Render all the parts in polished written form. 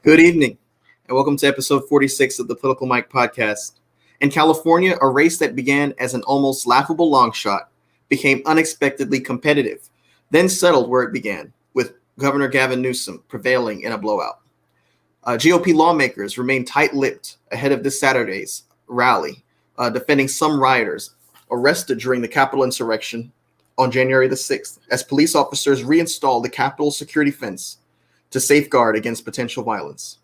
Good evening, and welcome to episode 46 of the Political Mike podcast. In California, a race that began as an almost laughable long shot became unexpectedly competitive, then settled where it began, with Governor Gavin Newsom prevailing in a blowout. GOP lawmakers remained tight-lipped ahead of this Saturday's rally, defending some rioters arrested during the Capitol insurrection on January the 6th, as police officers reinstalled the Capitol security fence to safeguard against potential violence.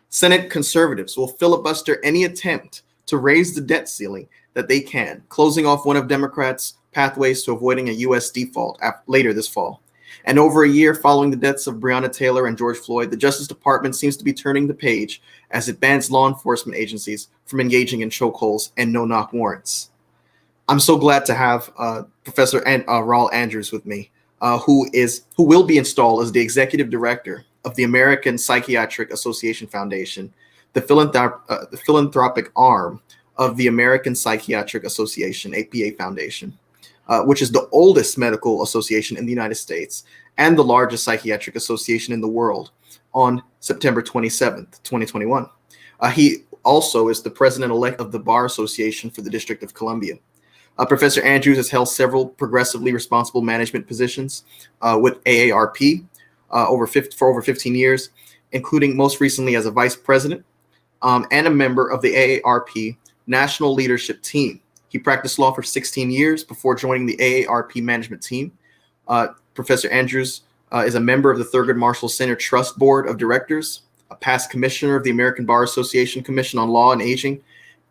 Senate conservatives will filibuster any attempt to raise the debt ceiling that they can, closing off one of Democrats' pathways to avoiding a U.S. default later this fall. And over a year following the deaths of Breonna Taylor and George Floyd, the Justice Department seems to be turning the page as it bans law enforcement agencies from engaging in chokeholds and no-knock warrants. I'm so glad to have Professor Raul Andrews with me, who will be installed as the executive director of the American Psychiatric Association Foundation, the philanthropic arm of the American Psychiatric Association, APA Foundation, which is the oldest medical association in the United States and the largest psychiatric association in the world, on September 27th, 2021. He also is the president-elect of the Bar Association for the District of Columbia. Professor Andrews has held several progressively responsible management positions with AARP for over 15 years, including most recently as a vice president and a member of the AARP National Leadership Team. He practiced law for 16 years before joining the AARP management team. Professor Andrews is a member of the Thurgood Marshall Center Trust Board of Directors, a past commissioner of the American Bar Association Commission on Law and Aging,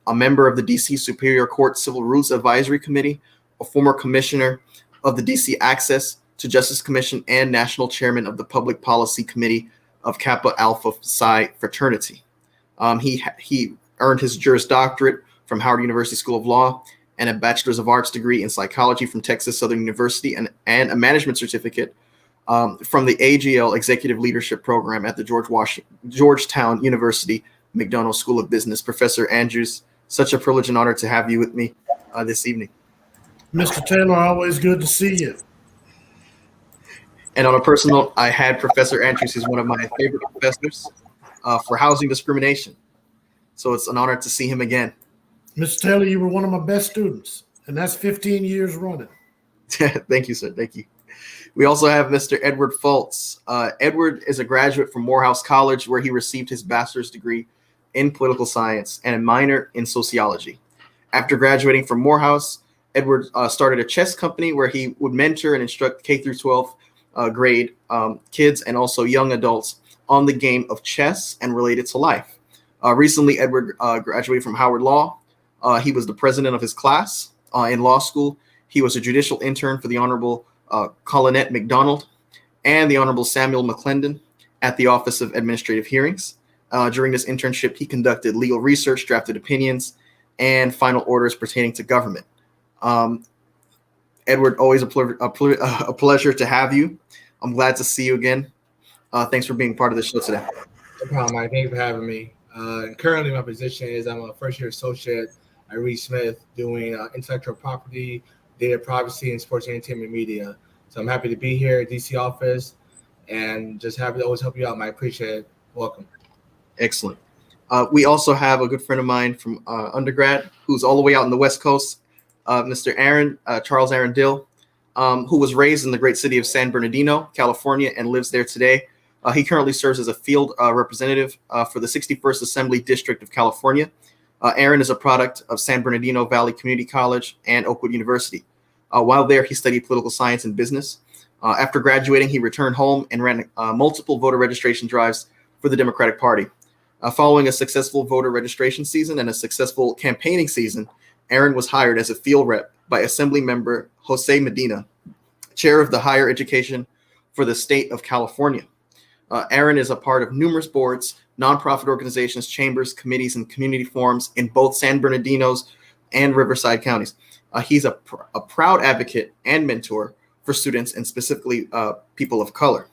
a member of the D.C. Superior Court Civil Rules Advisory Committee, a former commissioner of the D.C. Access to Justice Commission, and national chairman of the Public Policy Committee of Kappa Alpha Psi Fraternity. He earned his Juris Doctorate from Howard University School of Law and a Bachelor's of Arts degree in Psychology from Texas Southern University and a management certificate from the AGL Executive Leadership Program at the Georgetown University McDonough School of Business. Professor Andrews, such a privilege and honor to have you with me this evening. Mr. Taylor, always good to see you. And on a personal note, I had Professor Andrews, who's one of my favorite professors for housing discrimination. So it's an honor to see him again. Mr. Taylor, you were one of my best students, and that's 15 years running. Thank you, sir. Thank you. We also have Mr. Edward Fultz. Edward is a graduate from Morehouse College, where he received his bachelor's degree in political science and a minor in sociology. After graduating from Morehouse, Edward started a chess company where he would mentor and instruct K through 12 grade kids and also young adults on the game of chess and related to life. Recently, Edward graduated from Howard Law. He was the president of his class in law school. He was a judicial intern for the Honorable Collinette McDonald and the Honorable Samuel McClendon at the Office of Administrative Hearings. During this internship, he conducted legal research, drafted opinions, and final orders pertaining to government. Edward, always a pleasure to have you. I'm glad to see you again. Thanks for being part of the show today. No problem, Mike. Thank you for having me. Currently, my position is I'm a first-year associate at Reed Smith doing intellectual property, data privacy, and sports entertainment media. So I'm happy to be here at DC office and just happy to always help you out, Mike. Appreciate it. Welcome. Excellent. We also have a good friend of mine from undergrad who's all the way out in the West Coast, Mr. Charles Aaron Dill, who was raised in the great city of San Bernardino, California, and lives there today. He currently serves as a field representative for the 61st Assembly District of California. Aaron is a product of San Bernardino Valley Community College and Oakwood University. While there, he studied political science and business. After graduating, he returned home and ran multiple voter registration drives for the Democratic Party. Following a successful voter registration season and a successful campaigning season, Aaron was hired as a field rep by Assembly Member Jose Medina, chair of the Higher Education for the state of California. Aaron is a part of numerous boards, nonprofit organizations, chambers, committees, and community forums in both San Bernardino's and Riverside counties. He's a proud advocate and mentor for students and specifically people of color.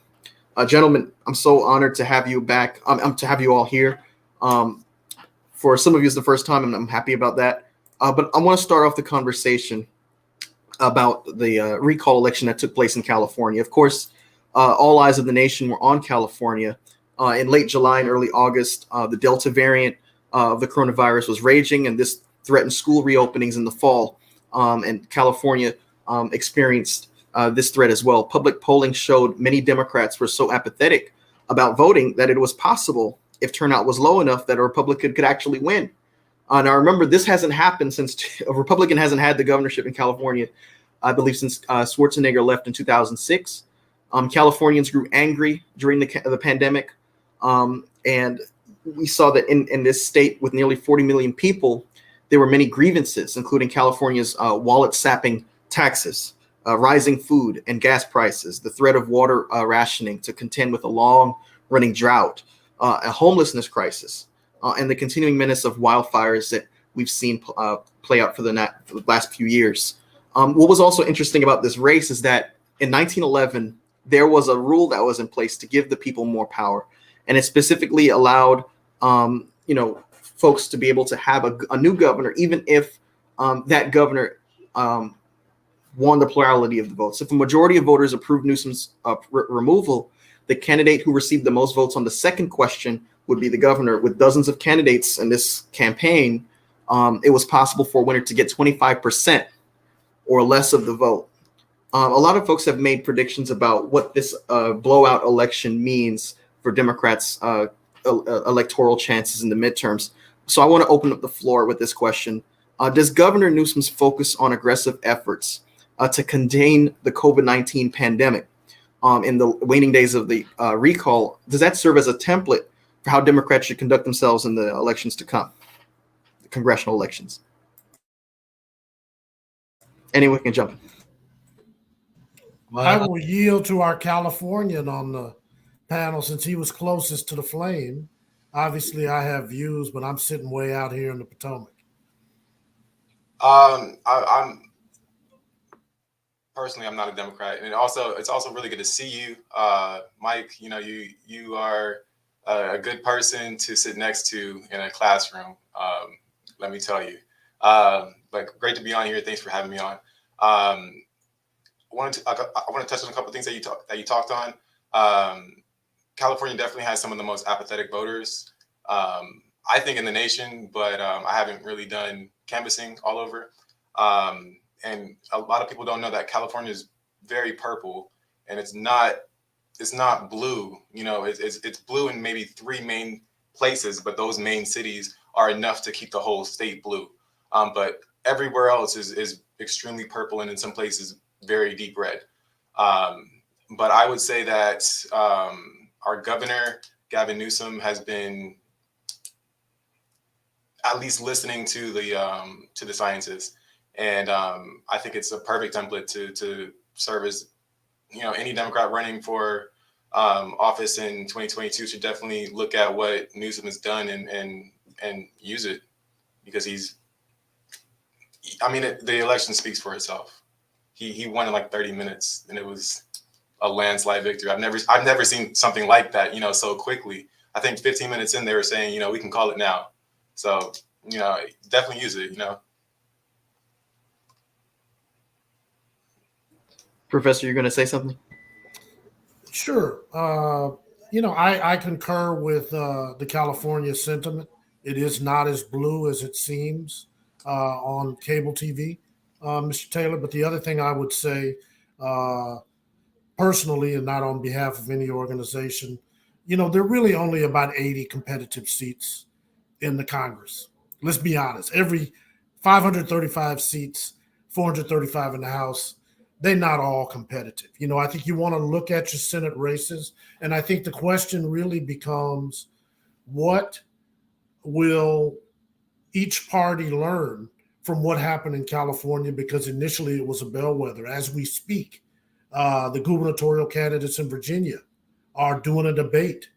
Gentlemen, I'm so honored to have you back. To have you all here. For some of you, it's the first time, and I'm happy about that. But I want to start off the conversation about the recall election that took place in California. Of course, all eyes of the nation were on California In late July and early August, the Delta variant of the coronavirus was raging, and this threatened school reopenings in the fall. And California experienced this threat as well. Public polling showed many Democrats were so apathetic about voting that it was possible, if turnout was low enough, that a Republican could actually win. Now, remember, this hasn't happened since a Republican hasn't had the governorship in California, I believe, since Schwarzenegger left in 2006. Californians grew angry during the pandemic. And we saw that in this state with nearly 40 million people, there were many grievances, including California's wallet-sapping taxes, rising food and gas prices, the threat of water rationing to contend with a long-running drought, a homelessness crisis, and the continuing menace of wildfires that we've seen play out for the last few years. What was also interesting about this race is that in 1911, there was a rule that was in place to give the people more power, and it specifically allowed, folks to be able to have a new governor, even if that governor won the plurality of the votes. If a majority of voters approved Newsom's removal, the candidate who received the most votes on the second question would be the governor. With dozens of candidates in this campaign, it was possible for a winner to get 25% or less of the vote. A lot of folks have made predictions about what this blowout election means for Democrats' electoral chances in the midterms. So I want to open up the floor with this question. Does Governor Newsom's focus on aggressive efforts to contain the COVID-19 pandemic in the waning days of the recall, does that serve as a template for how Democrats should conduct themselves in the elections to come, the congressional elections? Anyone can jump in. I will yield to our Californian on the panel since he was closest to the flame. Obviously, I have views, but I'm sitting way out here in the Potomac. I'm personally, I'm not a Democrat, and it's also really good to see you, Mike. You know, you are a good person to sit next to in a classroom. Let me tell you, but great to be on here. Thanks for having me on. I want to touch on a couple of things that you talked on. California definitely has some of the most apathetic voters, I think, in the nation, but I haven't really done canvassing all over. And a lot of people don't know that California is very purple, and it's not blue. You know, it's blue in maybe 3 main places, but those main cities are enough to keep the whole state blue. But everywhere else is extremely purple, and in some places very deep red. But I would say that our governor, Gavin Newsom, has been at least listening to the scientists. And I think it's a perfect template to serve as, you know, any Democrat running for office in 2022 should definitely look at what Newsom has done and use it, because the election speaks for itself. He won in like 30 minutes, and it was a landslide victory. I've never seen something like that, you know, so quickly. I think 15 minutes in, they were saying, you know, we can call it now. So, you know, definitely use it, you know. Professor, you're going to say something? Sure. I concur with the California sentiment. It is not as blue as it seems on cable TV, Mr. Taylor. But the other thing I would say personally, and not on behalf of any organization, you know, there are really only about 80 competitive seats in the Congress. Let's be honest. Every 535 seats, 435 in the House, they're not all competitive. You know, I think you want to look at your Senate races, and I think the question really becomes, what will each party learn from what happened in California? Because initially it was a bellwether. As we speak, the gubernatorial candidates in Virginia are doing a debate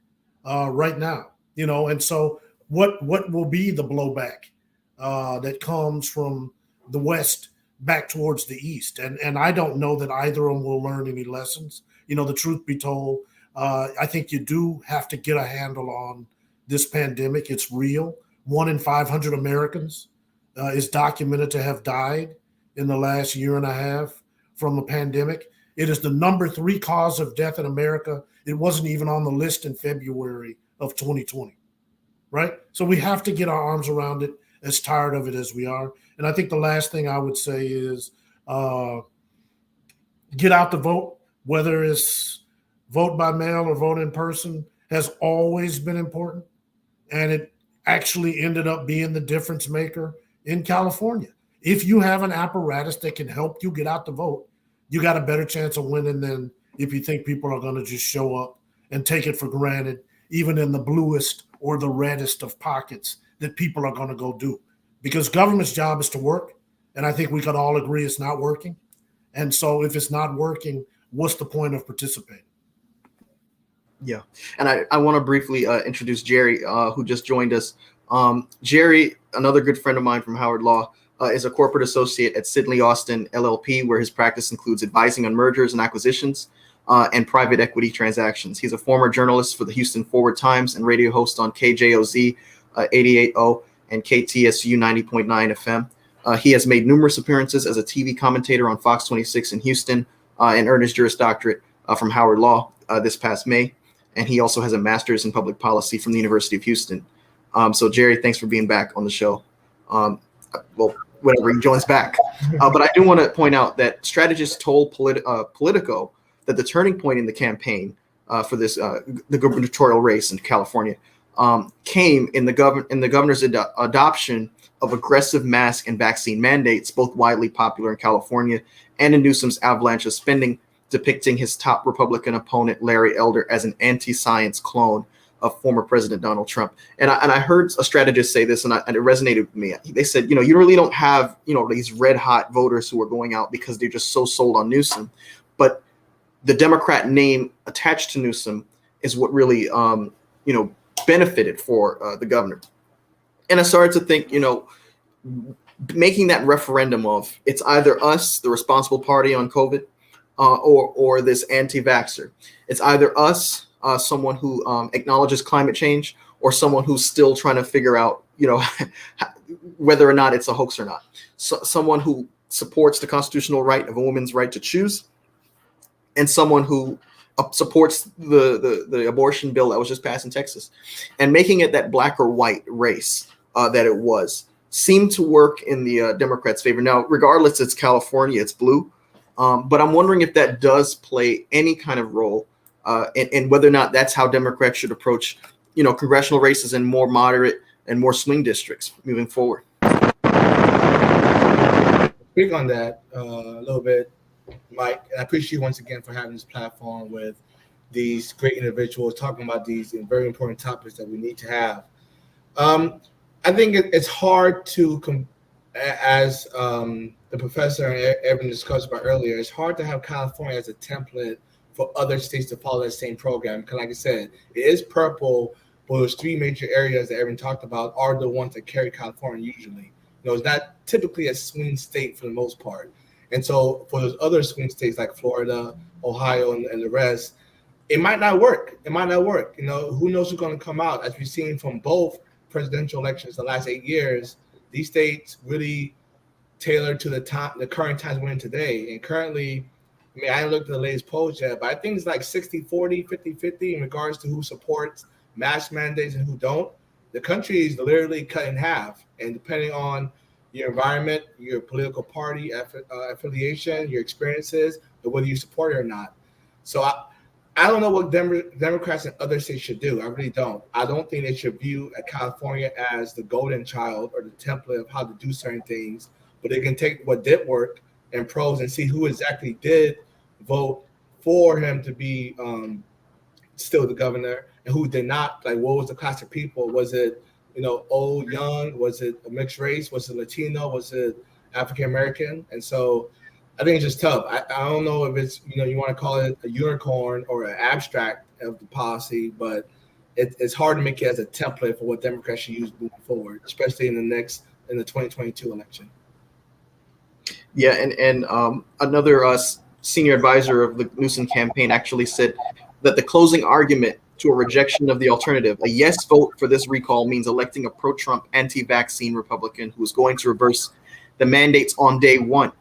right now, you know, and so what will be the blowback that comes from the West back towards the East? And I don't know that either of them will learn any lessons. You know, the truth be told, I think you do have to get a handle on this pandemic. It's real. 1 in 500 Americans is documented to have died in the last year and a half from a pandemic. It is the number 3 cause of death in America. It wasn't even on the list in February of 2020, right? So we have to get our arms around it, as tired of it as we are. And I think the last thing I would say is get out the vote, whether it's vote by mail or vote in person, has always been important. And it actually ended up being the difference maker in California. If you have an apparatus that can help you get out the vote, you got a better chance of winning than if you think people are going to just show up and take it for granted, even in the bluest or the reddest of pockets, that people are going to go do. Because government's job is to work, and I think we could all agree it's not working. And so if it's not working, what's the point of participating? Yeah. And I want to briefly introduce Jerry, who just joined us. Jerry, another good friend of mine from Howard Law, is a corporate associate at Sidley Austin LLP, where his practice includes advising on mergers and acquisitions and private equity transactions. He's a former journalist for the Houston Forward Times and radio host on KJOZ 88.0 and KTSU 90.9 FM. He has made numerous appearances as a TV commentator on Fox 26 in Houston and earned his Juris Doctorate from Howard Law this past May. And he also has a master's in public policy from the University of Houston. So Jerry, thanks for being back on the show. Well, whenever he joins back. But I do want to point out that strategists told Politico that the turning point in the campaign for this the gubernatorial race in California came in the governor's adoption of aggressive mask and vaccine mandates, both widely popular in California, and in Newsom's avalanche of spending, depicting his top Republican opponent, Larry Elder, as an anti-science clone of former President Donald Trump. And I heard a strategist say this, and it resonated with me. They said, you really don't have, these red hot voters who are going out because they're just so sold on Newsom. But the Democrat name attached to Newsom is what really, benefited for the governor. And I started to think, making that referendum of it's either us, the responsible party on COVID, or this anti-vaxxer. It's either us, someone who acknowledges climate change, or someone who's still trying to figure out, whether or not it's a hoax or not. So, someone who supports the constitutional right of a woman's right to choose, and someone who supports the abortion bill that was just passed in Texas. And making it that black or white race that it was seemed to work in the Democrats' favor. Now, regardless, it's California, it's blue. But I'm wondering if that does play any kind of role and whether or not that's how Democrats should approach, congressional races in more moderate and more swing districts moving forward. Speak on that a little bit, Mike. I appreciate you once again for having this platform with these great individuals talking about these very important topics that we need to have. I think it's hard to, as the professor and Evan discussed about earlier, it's hard to have California as a template for other states to follow that same program. Because like I said, it is purple, but those three major areas that Evan talked about are the ones that carry California usually. It's not typically a swing state for the most part. And so for those other swing states like Florida, Ohio, and the rest, it might not work. It might not work. Who knows who's going to come out? As we've seen from both presidential elections the last 8 years, these states really tailored to the current times we're in today. And currently, I haven't looked at the latest polls yet, but I think it's like 60-40, 50-50 in regards to who supports mask mandates and who don't. The country is literally cut in half. And depending on your environment, your political party affiliation, your experiences, and whether you support it or not. So I don't know what Democrats and other states should do. I really don't. I don't think they should view California as the golden child or the template of how to do certain things, but they can take what did work and pros and see who exactly did vote for him to be still the governor and who did not. Like, what was the class of people? Was it, old, young? Was it a mixed race? Was it Latino? Was it African American? And so I think it's just tough. I don't know if it's, you want to call it a unicorn or an abstract of the policy, but it's hard to make it as a template for what Democrats should use moving forward, especially in the 2022 election. Yeah, and another senior advisor of the Newsom campaign actually said that the closing argument to a rejection of the alternative, a yes vote for this recall, means electing a pro-Trump, anti-vaccine Republican who is going to reverse the mandates on day one.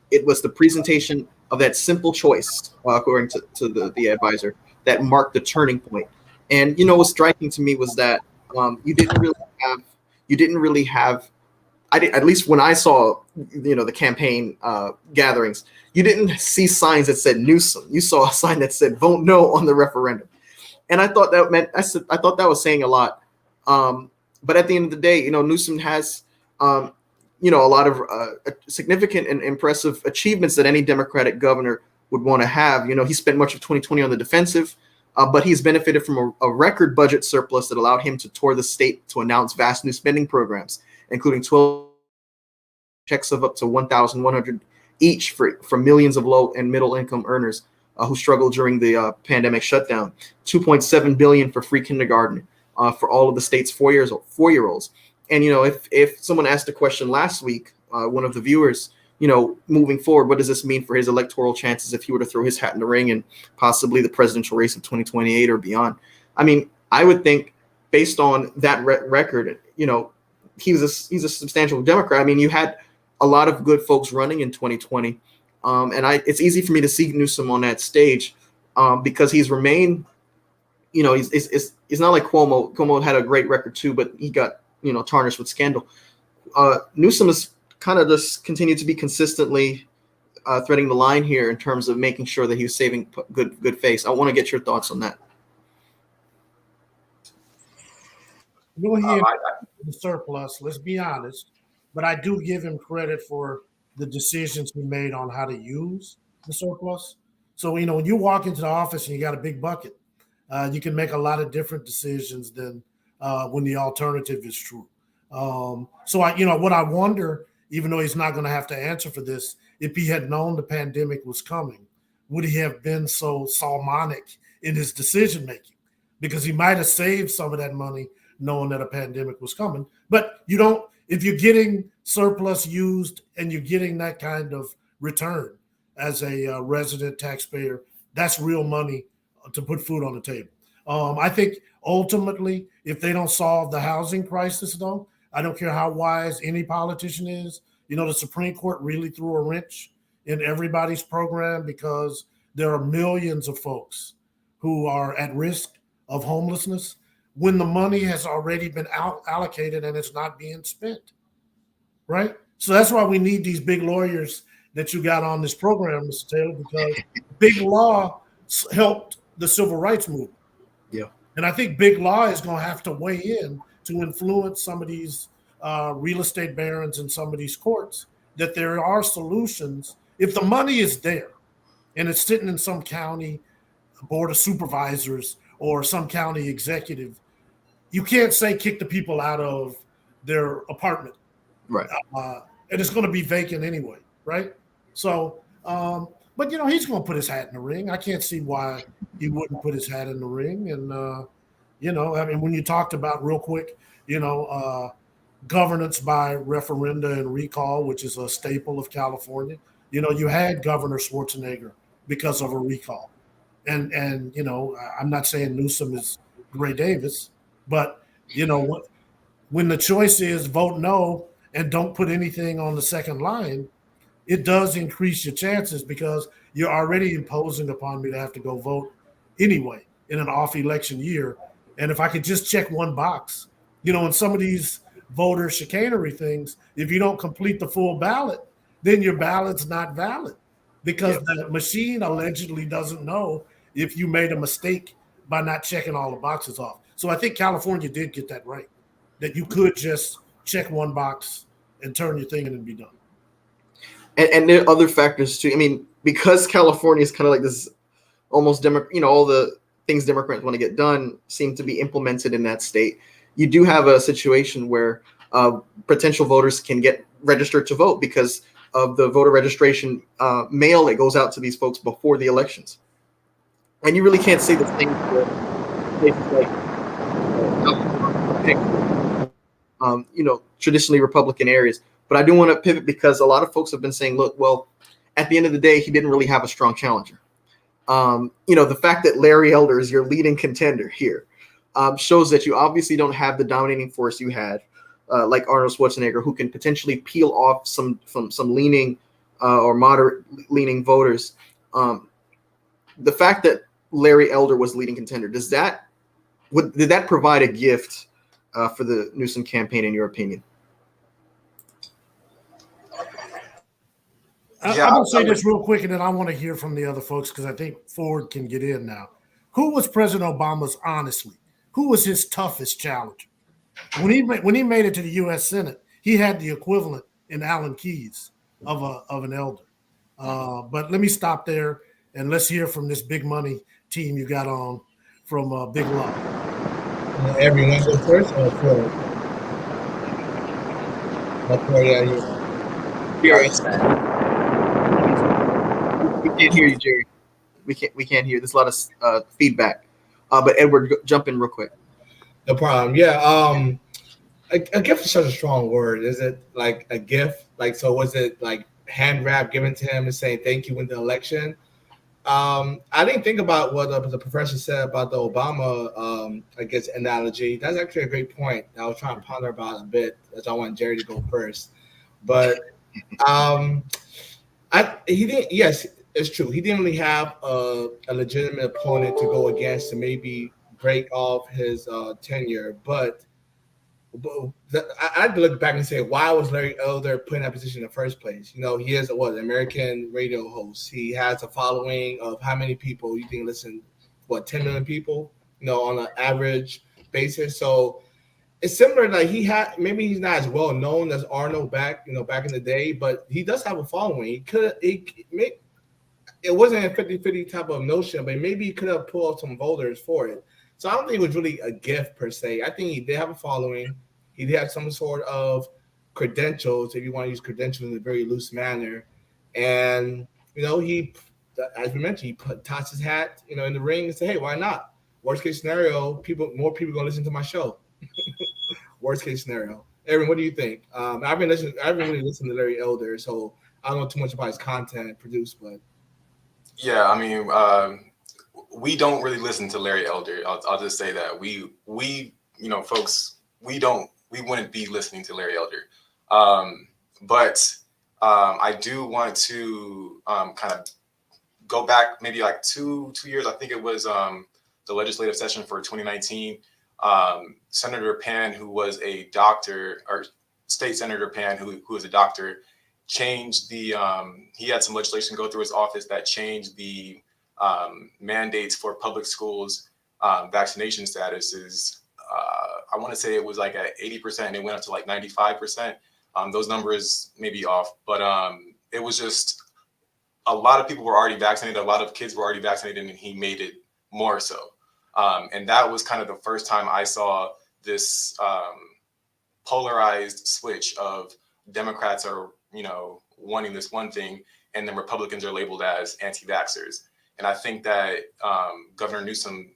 It was the presentation of that simple choice, according to the advisor, that marked the turning point. And what's striking to me was that you didn't really have. At least when I saw, the campaign gatherings, you didn't see signs that said Newsom. You saw a sign that said "Vote No" on the referendum, and I thought that meant I thought that was saying a lot. But at the end of the day, Newsom has, a lot of significant and impressive achievements that any Democratic governor would want to have. He spent much of 2020 on the defensive, but he's benefited from a record budget surplus that allowed him to tour the state to announce vast new spending programs, including 12 checks of up to $1,100 each for millions of low and middle income earners who struggled during the pandemic shutdown. $2.7 billion for free kindergarten for all of the state's 4-year-olds. And if someone asked a question last week, one of the viewers, moving forward, what does this mean for his electoral chances if he were to throw his hat in the ring and possibly the presidential race of 2028 or beyond? I mean, I would think based on that record, he's a substantial Democrat. I mean, you had a lot of good folks running in 2020. And it's easy for me to see Newsom on that stage because he's remained, he's not like Cuomo. Cuomo had a great record too, but he got, tarnished with scandal. Newsom has kind of just continued to be consistently threading the line here in terms of making sure that he was saving good face. I want to get your thoughts on that. Go ahead, the surplus, let's be honest, but I do give him credit for the decisions he made on how to use the surplus. So, when you walk into the office and you got a big bucket, you can make a lot of different decisions than when the alternative is true. So, what I wonder, even though he's not going to have to answer for this, if he had known the pandemic was coming, would he have been so Salmonic in his decision making? Because he might have saved some of that money knowing that a pandemic was coming. But if you're getting surplus used and you're getting that kind of return as a resident taxpayer, that's real money to put food on the table. I think ultimately, if they don't solve the housing crisis, though, I don't care how wise any politician is, the Supreme Court really threw a wrench in everybody's program because there are millions of folks who are at risk of homelessness when the money has already been allocated and it's not being spent, right? So that's why we need these big lawyers that you got on this program, Mr. Taylor, because big law helped the civil rights movement. Yeah. And I think big law is going to have to weigh in to influence some of these real estate barons in some of these courts, that there are solutions. If the money is there and it's sitting in some county board of supervisors or some county executive, you can't say kick the people out of their apartment. Right. And it's going to be vacant anyway, right? So, but, he's going to put his hat in the ring. I can't see why he wouldn't put his hat in the ring. And, when you talked about real quick, governance by referenda and recall, which is a staple of California, you had Governor Schwarzenegger because of a recall. And I'm not saying Newsom is Gray Davis, but, when the choice is vote no and don't put anything on the second line, it does increase your chances because you're already imposing upon me to have to go vote anyway in an off-election year. And if I could just check one box, in some of these voter chicanery things, if you don't complete the full ballot, then your ballot's not valid because the machine allegedly doesn't know if you made a mistake by not checking all the boxes off. So I think California did get that right, that you could just check one box and turn your thing in and be done. And there are other factors too. I mean, because California is kind of like this almost all the things Democrats want to get done seem to be implemented in that state. You do have a situation where potential voters can get registered to vote because of the voter registration mail that goes out to these folks before the elections. And you really can't say the same for places like traditionally Republican areas. But I do want to pivot because a lot of folks have been saying, look, well, at the end of the day, he didn't really have a strong challenger. The fact that Larry Elder is your leading contender here shows that you obviously don't have the dominating force you had, like Arnold Schwarzenegger, who can potentially peel off some leaning or moderate leaning voters. The fact that Larry Elder was leading contender, does that did that provide a gift for the Newsom campaign, in your opinion? I'm going to say this real quick, and then I want to hear from the other folks because I think Ford can get in now. Who was President Obama's, honestly, who was his toughest challenger? When he made it to the U.S. Senate, he had the equivalent in Alan Keyes of an elder. But let me stop there, and let's hear from this big money team you got on from Big Love. Everyone go first or Ford? Jerry. We can't hear you, Jerry. We can't hear. There's a lot of feedback. But Edward, jump in real quick. No problem. Yeah. A gift is such a strong word. Is it like a gift? Like, so was it like hand wrap given to him and saying thank you in the election? I didn't think about what the professor said about the Obama, I guess, analogy. That's actually a great point. I was trying to ponder about a bit, as I want Jerry to go first. But he didn't. Yes, it's true. He didn't really have a legitimate opponent to go against to maybe break off his tenure. But I had to look back and say, why was Larry Elder put in that position in the first place? You know, he is an American radio host. He has a following of how many people you think listen? 10 million people? You know, on an average basis. So it's similar. Like maybe he's not as well known as Arnold back in the day, but he does have a following. It wasn't a 50-50 type of notion, but maybe he could have pulled some voters for it. So I don't think it was really a gift per se. I think he did have a following. He did have some sort of credentials, if you want to use credentials in a very loose manner. And, you know, he, as we mentioned, he tossed his hat, you know, in the ring and said, hey, why not? Worst case scenario, more people going to listen to my show. Worst case scenario. Aaron, what do you think? I haven't really listened to Larry Elder, so I don't know too much about his content produced, but. Yeah, I mean, we don't really listen to Larry Elder. I'll just say that we folks, we wouldn't be listening to Larry Elder. But I do want to kind of go back maybe like two years. I think it was the legislative session for 2019. Senator Pan, who was a doctor, or State Senator Pan, who was a doctor, changed the he had some legislation go through his office that changed the mandates for public schools vaccination statuses. I want to say it was like at 80%, and it went up to like 95%. Those numbers may be off, but it was just a lot of people were already vaccinated. A lot of kids were already vaccinated, and he made it more so. And that was kind of the first time I saw this polarized switch of Democrats are, wanting this one thing, and then Republicans are labeled as anti-vaxxers. And I think that Governor Newsom,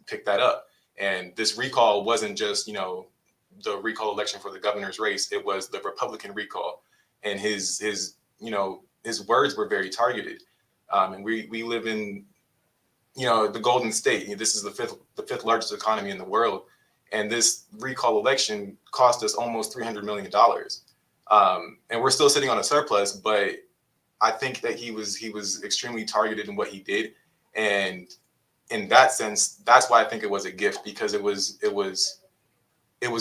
picked that up. And this recall wasn't just, the recall election for the governor's race. It was the Republican recall. And his words were very targeted. And we live in, the Golden State. This is the fifth largest economy in the world. And this recall election cost us almost $300 million. And we're still sitting on a surplus, but I think that he was extremely targeted in what he did. And in that sense, that's why I think it was a gift, because it was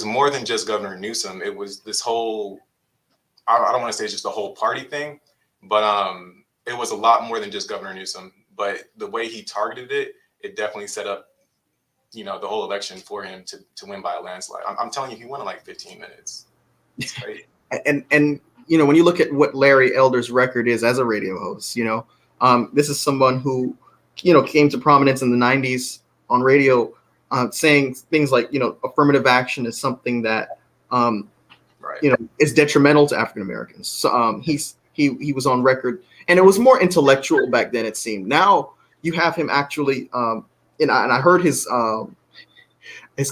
more than just Governor Newsom. It was this whole, I don't want to say it's just the whole party thing, but it was a lot more than just Governor Newsom. But the way he targeted it, it definitely set up, the whole election for him to win by a landslide. I'm telling you, he won in like 15 minutes. It's crazy. And when you look at what Larry Elder's record is as a radio host, this is someone who, came to prominence in the 90s on radio, saying things like, affirmative action is something that, right, is detrimental to African Americans. So he was on record, and it was more intellectual back then, it seemed. Now you have him actually, and I heard his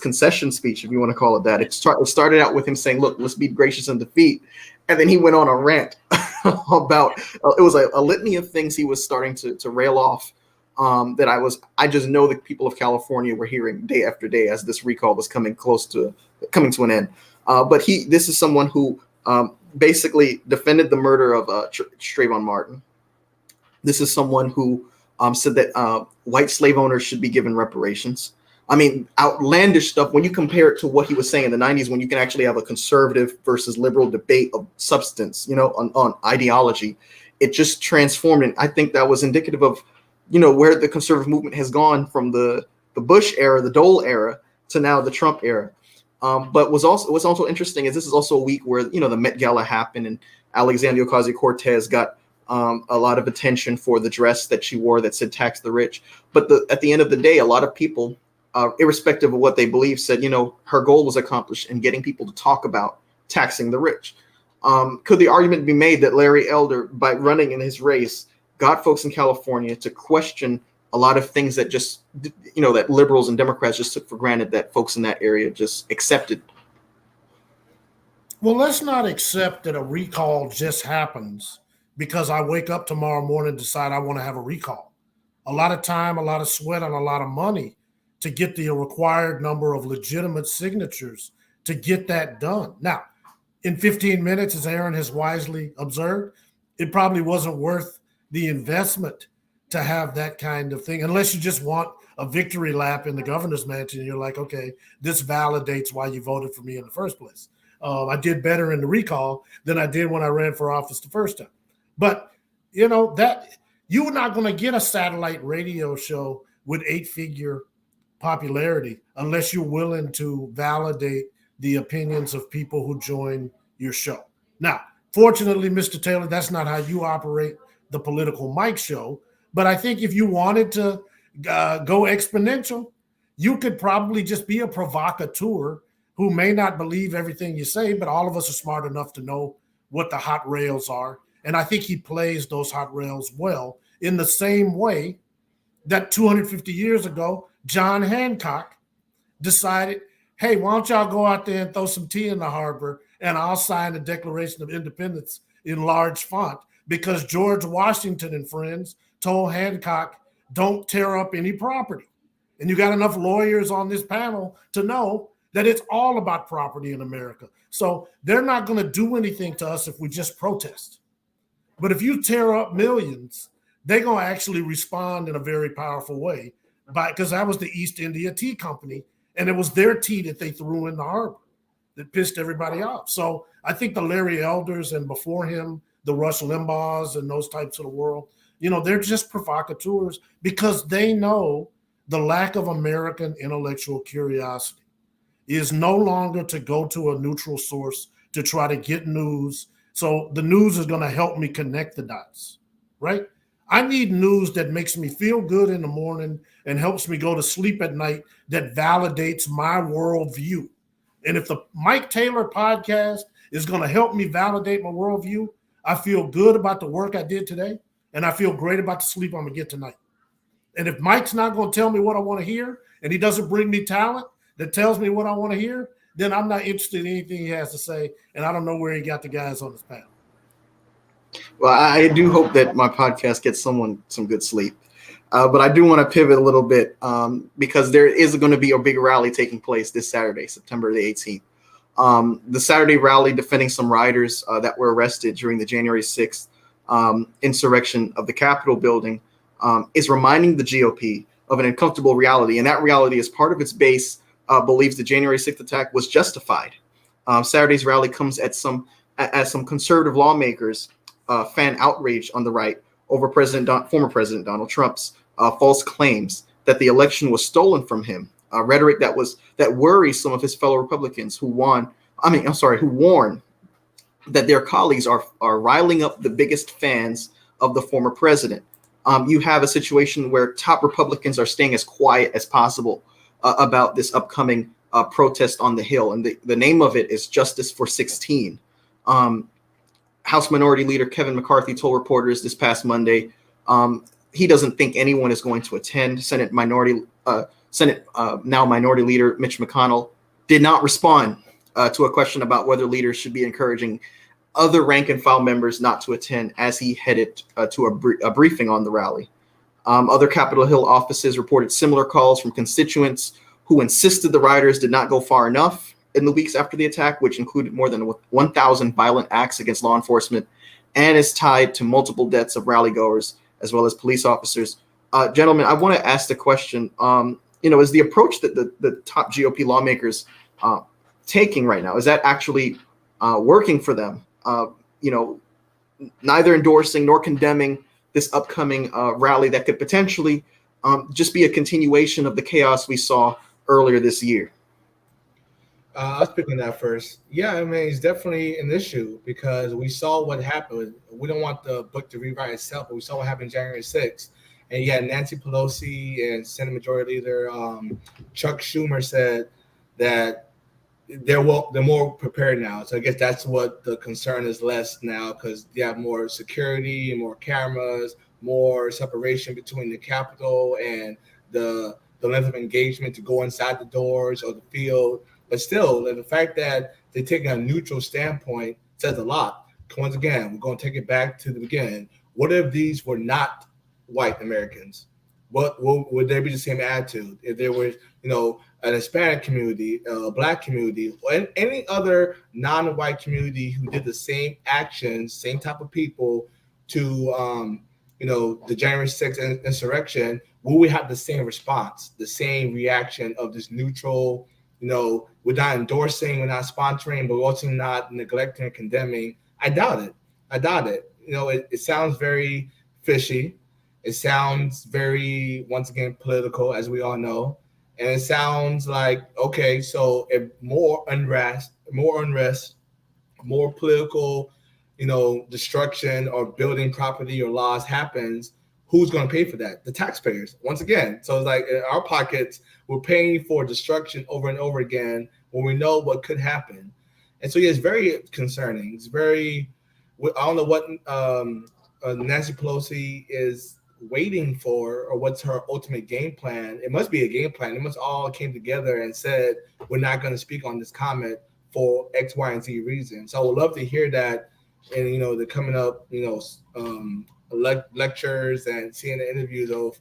concession speech, if you want to call it that. It started out with him saying, look, let's be gracious in defeat. And then he went on a rant about, it was a litany of things he was starting to rail off that I just know the people of California were hearing day after day as this recall was coming to an end. But this is someone who basically defended the murder of Trayvon Martin. This is someone who said that white slave owners should be given reparations. I mean, outlandish stuff when you compare it to what he was saying in the 90s, when you can actually have a conservative versus liberal debate of substance, on ideology. It just transformed. And I think that was indicative of, where the conservative movement has gone from the Bush era, the Dole era, to now the Trump era. But what's also interesting is this is also a week where, the Met Gala happened and Alexandria Ocasio-Cortez got a lot of attention for the dress that she wore that said tax the rich. But at the end of the day, a lot of people, irrespective of what they believe, said, her goal was accomplished in getting people to talk about taxing the rich. Could the argument be made that Larry Elder, by running in his race, got folks in California to question a lot of things that just, that liberals and Democrats just took for granted that folks in that area just accepted? Well, let's not accept that a recall just happens because I wake up tomorrow morning and decide I want to have a recall. A lot of time, a lot of sweat, and a lot of money to get the required number of legitimate signatures to get that done. Now, in 15 minutes, as Aaron has wisely observed, it probably wasn't worth the investment to have that kind of thing, unless you just want a victory lap in the governor's mansion. And you're like, okay, this validates why you voted for me in the first place. I did better in the recall than I did when I ran for office the first time. But, that you're not going to get a satellite radio show with 8-figure popularity unless you're willing to validate the opinions of people who join your show. Now, fortunately, Mr. Taylor, that's not how you operate the Political Mike show. But I think if you wanted to go exponential, you could probably just be a provocateur who may not believe everything you say, but all of us are smart enough to know what the hot rails are. And I think he plays those hot rails well in the same way that 250 years ago, John Hancock decided, hey, why don't y'all go out there and throw some tea in the harbor and I'll sign the Declaration of Independence in large font, because George Washington and friends told Hancock, don't tear up any property. And you got enough lawyers on this panel to know that it's all about property in America. So they're not going to do anything to us if we just protest. But if you tear up millions, they're going to actually respond in a very powerful way, because that was the East India Tea Company, and it was their tea that they threw in the harbor that pissed everybody off. So I think the Larry Elders and before him, the Rush Limbaughs and those types of the world, they're just provocateurs because they know the lack of American intellectual curiosity is no longer to go to a neutral source to try to get news. So the news is going to help me connect the dots, right? I need news that makes me feel good in the morning and helps me go to sleep at night, that validates my worldview. And if the Mike Taylor podcast is going to help me validate my worldview, I feel good about the work I did today, and I feel great about the sleep I'm going to get tonight. And if Mike's not going to tell me what I want to hear, and he doesn't bring me talent that tells me what I want to hear, then I'm not interested in anything he has to say, and I don't know where he got the guys on his panel. Well, I do hope that my podcast gets someone some good sleep. But I do want to pivot a little bit because there is going to be a big rally taking place this Saturday, September the 18th. The Saturday rally defending some rioters that were arrested during the January 6th insurrection of the Capitol building is reminding the GOP of an uncomfortable reality. And that reality, as part of its base, believes the January 6th attack was justified. Saturday's rally comes as some conservative lawmakers fan outrage on the right over former President Donald Trump's false claims that the election was stolen from him. Rhetoric that worries some of his fellow Republicans who warn that their colleagues are riling up the biggest fans of the former president. You have a situation where top Republicans are staying as quiet as possible about this upcoming protest on the Hill, and the name of it is Justice for 16. House Minority Leader Kevin McCarthy told reporters this past Monday he doesn't think anyone is going to attend. Senate Minority Leader Mitch McConnell did not respond to a question about whether leaders should be encouraging other rank and file members not to attend as he headed to a briefing on the rally. Other Capitol Hill offices reported similar calls from constituents who insisted the rioters did not go far enough in the weeks after the attack, which included more than 1,000 violent acts against law enforcement and is tied to multiple deaths of rally goers as well as police officers. Gentlemen, I want to ask the question, is the approach that the top GOP lawmakers taking right now, is that actually working for them? Neither endorsing nor condemning this upcoming rally that could potentially just be a continuation of the chaos we saw earlier this year. I'll speak on that first. Yeah, I mean, it's definitely an issue because we saw what happened. We don't want the book to rewrite itself, but we saw what happened January 6th. And yeah, Nancy Pelosi and Senate Majority Leader Chuck Schumer said that they're more prepared now. So I guess that's what the concern is less now, because they have more security and more cameras, more separation between the Capitol and the length of engagement to go inside the doors or the field. But still, the fact that they're taking a neutral standpoint says a lot. Once again, we're going to take it back to the beginning. What if these were not white Americans? What would there be the same attitude if there was, an Hispanic community, a Black community, or any other non-white community who did the same actions, same type of people to, the January 6th insurrection? Will we have the same response, the same reaction of this neutral? We're not endorsing, we're not sponsoring, but we're also not neglecting and condemning. I doubt it. It sounds very fishy. It sounds very, once again, political, as we all know. And it sounds like, okay, so if more unrest, more political, destruction or building property or laws happens, who's going to pay for that? The taxpayers, once again. So it's like in our pockets, we're paying for destruction over and over again when we know what could happen. And so, yeah, it's very concerning. It's very, I don't know what Nancy Pelosi is waiting for or what's her ultimate game plan. It must be a game plan. It must all came together and said, we're not going to speak on this comment for X, Y, and Z reason. So I would love to hear that. And, the coming up, lectures and seeing the interviews of,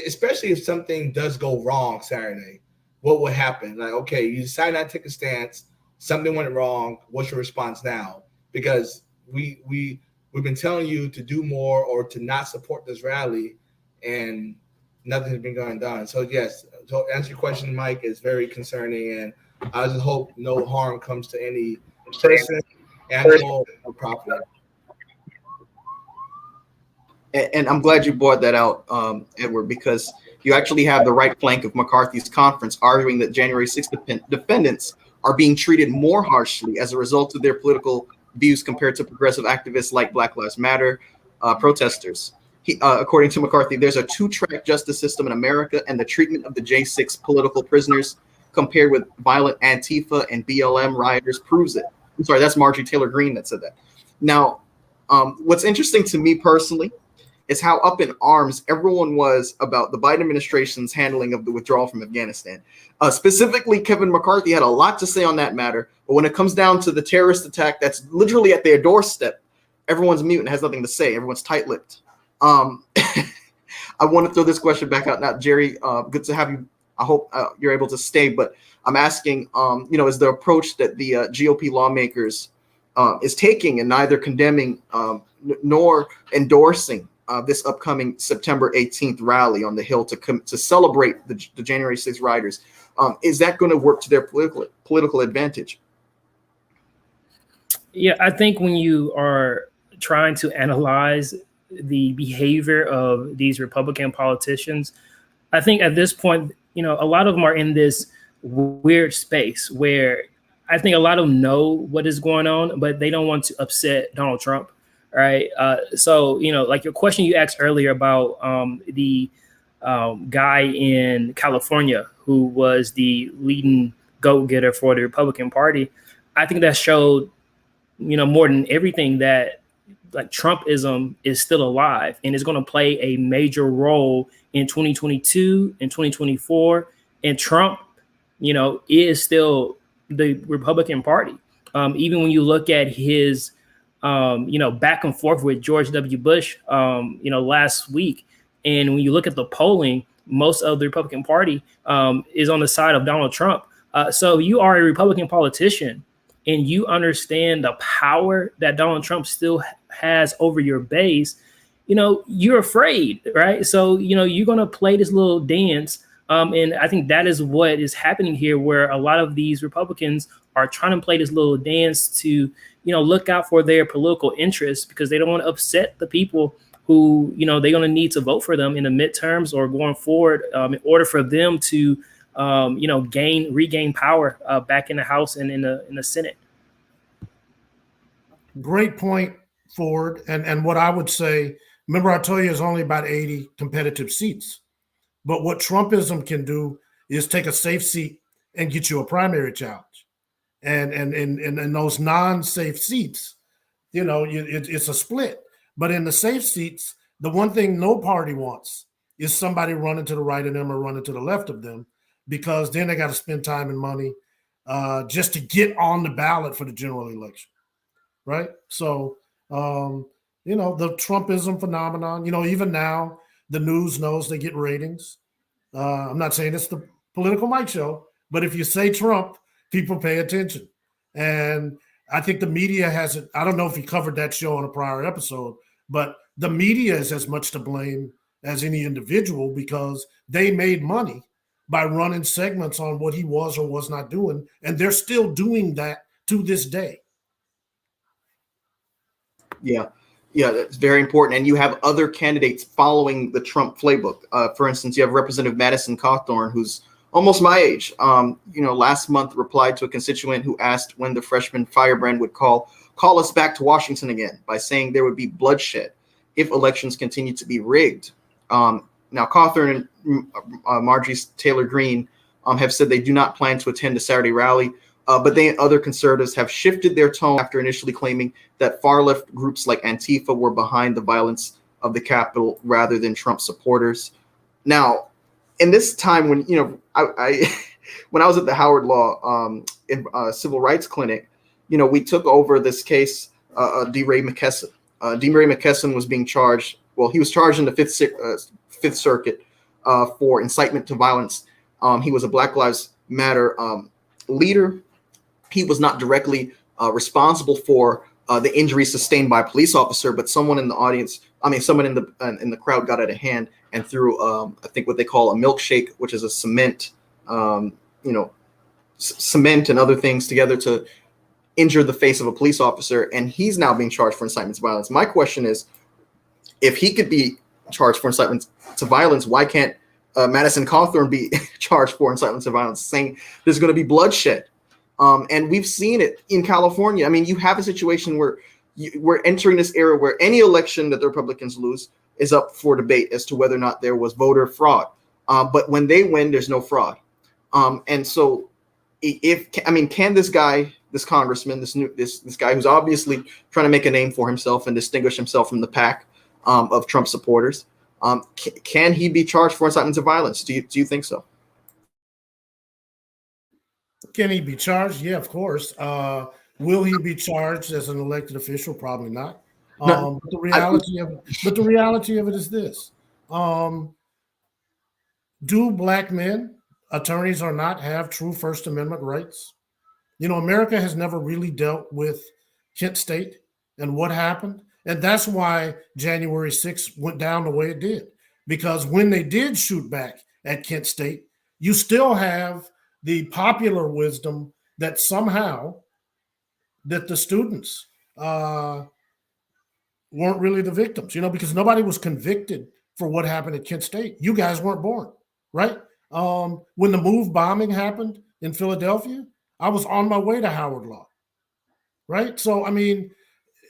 especially if something does go wrong Saturday, what will happen? Like, okay, you decide not to take a stance, something went wrong, what's your response now? Because we've been telling you to do more or to not support this rally, and nothing has been going done. So yes, to answer your question, Mike, is very concerning, and I just hope no harm comes to any person, animal, or property. And I'm glad you brought that out, Edward, because you actually have the right flank of McCarthy's conference arguing that January 6th defendants are being treated more harshly as a result of their political views compared to progressive activists like Black Lives Matter protesters. According to McCarthy, there's a two-track justice system in America, and the treatment of the J6 political prisoners compared with violent Antifa and BLM rioters proves it. I'm sorry, that's Marjorie Taylor Greene that said that. Now, what's interesting to me personally is how up in arms everyone was about the Biden administration's handling of the withdrawal from Afghanistan. Specifically, Kevin McCarthy had a lot to say on that matter, but when it comes down to the terrorist attack that's literally at their doorstep, everyone's mute and has nothing to say. Everyone's tight-lipped. I want to throw this question back out now, Jerry. Good to have you. I hope you're able to stay, but I'm asking, is the approach that the GOP lawmakers is taking and neither condemning nor endorsing this upcoming September 18th rally on the Hill to celebrate the January 6th rioters, is that going to work to their political advantage? Yeah, I think when you are trying to analyze the behavior of these Republican politicians, I think at this point, a lot of them are in this weird space where I think a lot of them know what is going on, but they don't want to upset Donald Trump. Right. So, like your question you asked earlier about the guy in California who was the leading go-getter for the Republican Party. I think that showed, more than everything that like Trumpism is still alive and is going to play a major role in 2022 and 2024. And Trump, is still the Republican Party. Even when you look at his back and forth with George W. Bush, last week. And when you look at the polling, most of the Republican Party is on the side of Donald Trump. So you are a Republican politician and you understand the power that Donald Trump still has over your base. You're afraid, right? So, you're going to play this little dance And I think that is what is happening here, where a lot of these Republicans are trying to play this little dance to, look out for their political interests, because they don't want to upset the people who, they're going to need to vote for them in the midterms or going forward, in order for them to, regain power back in the House and in the Senate. Great point, Ford. And what I would say, remember I told you there's only about 80 competitive seats. But what Trumpism can do is take a safe seat and get you a primary challenge. And in those non-safe seats, it's a split. But in the safe seats, the one thing no party wants is somebody running to the right of them or running to the left of them, because then they got to spend time and money just to get on the ballot for the general election, right? So, the Trumpism phenomenon, even now, the news knows they get ratings. I'm not saying it's the Political Mike show, but if you say Trump, people pay attention. And I think the media hasn't, I don't know if he covered that show on a prior episode, but the media is as much to blame as any individual, because they made money by running segments on what he was or was not doing. And they're still doing that to this day. Yeah, that's very important. And you have other candidates following the Trump playbook. For instance, you have Representative Madison Cawthorn, who's almost my age. Last month replied to a constituent who asked when the freshman firebrand would call us back to Washington again, by saying there would be bloodshed if elections continue to be rigged. Now, Cawthorn and Marjorie Taylor Greene have said they do not plan to attend the Saturday rally. But other conservatives have shifted their tone after initially claiming that far-left groups like Antifa were behind the violence of the Capitol rather than Trump supporters. Now, in this time when, when I was at the Howard Law Civil Rights Clinic, we took over this case, Demary Mckesson. Demary Mckesson was being charged. Well, he was charged in the Fifth Circuit for incitement to violence. He was a Black Lives Matter leader. He was not directly responsible for the injuries sustained by a police officer, but someone in the audience, someone in the crowd got out of hand and threw, I think what they call a milkshake, which is a cement, cement and other things together to injure the face of a police officer. And he's now being charged for incitement to violence. My question is, if he could be charged for incitement to violence, why can't Madison Cawthorn be charged for incitement to violence, saying there's going to be bloodshed? And we've seen it in California. You have a situation where we're entering this era where any election that the Republicans lose is up for debate as to whether or not there was voter fraud. But when they win, there's no fraud. And so can this guy, this congressman, this guy who's obviously trying to make a name for himself and distinguish himself from the pack of Trump supporters, can he be charged for incitement to violence? Do you think so? Can he be charged? Yeah, of course. Will he be charged as an elected official? Probably not. No, but the reality of it is this: do Black men, attorneys or not, have true First Amendment rights? America has never really dealt with Kent State and what happened, and that's why January 6th went down the way it did. Because when they did shoot back at Kent State, you still have the popular wisdom that somehow that the students weren't really the victims, because nobody was convicted for what happened at Kent State. You guys weren't born, right? When the MOVE bombing happened in Philadelphia, I was on my way to Howard Law, right? So,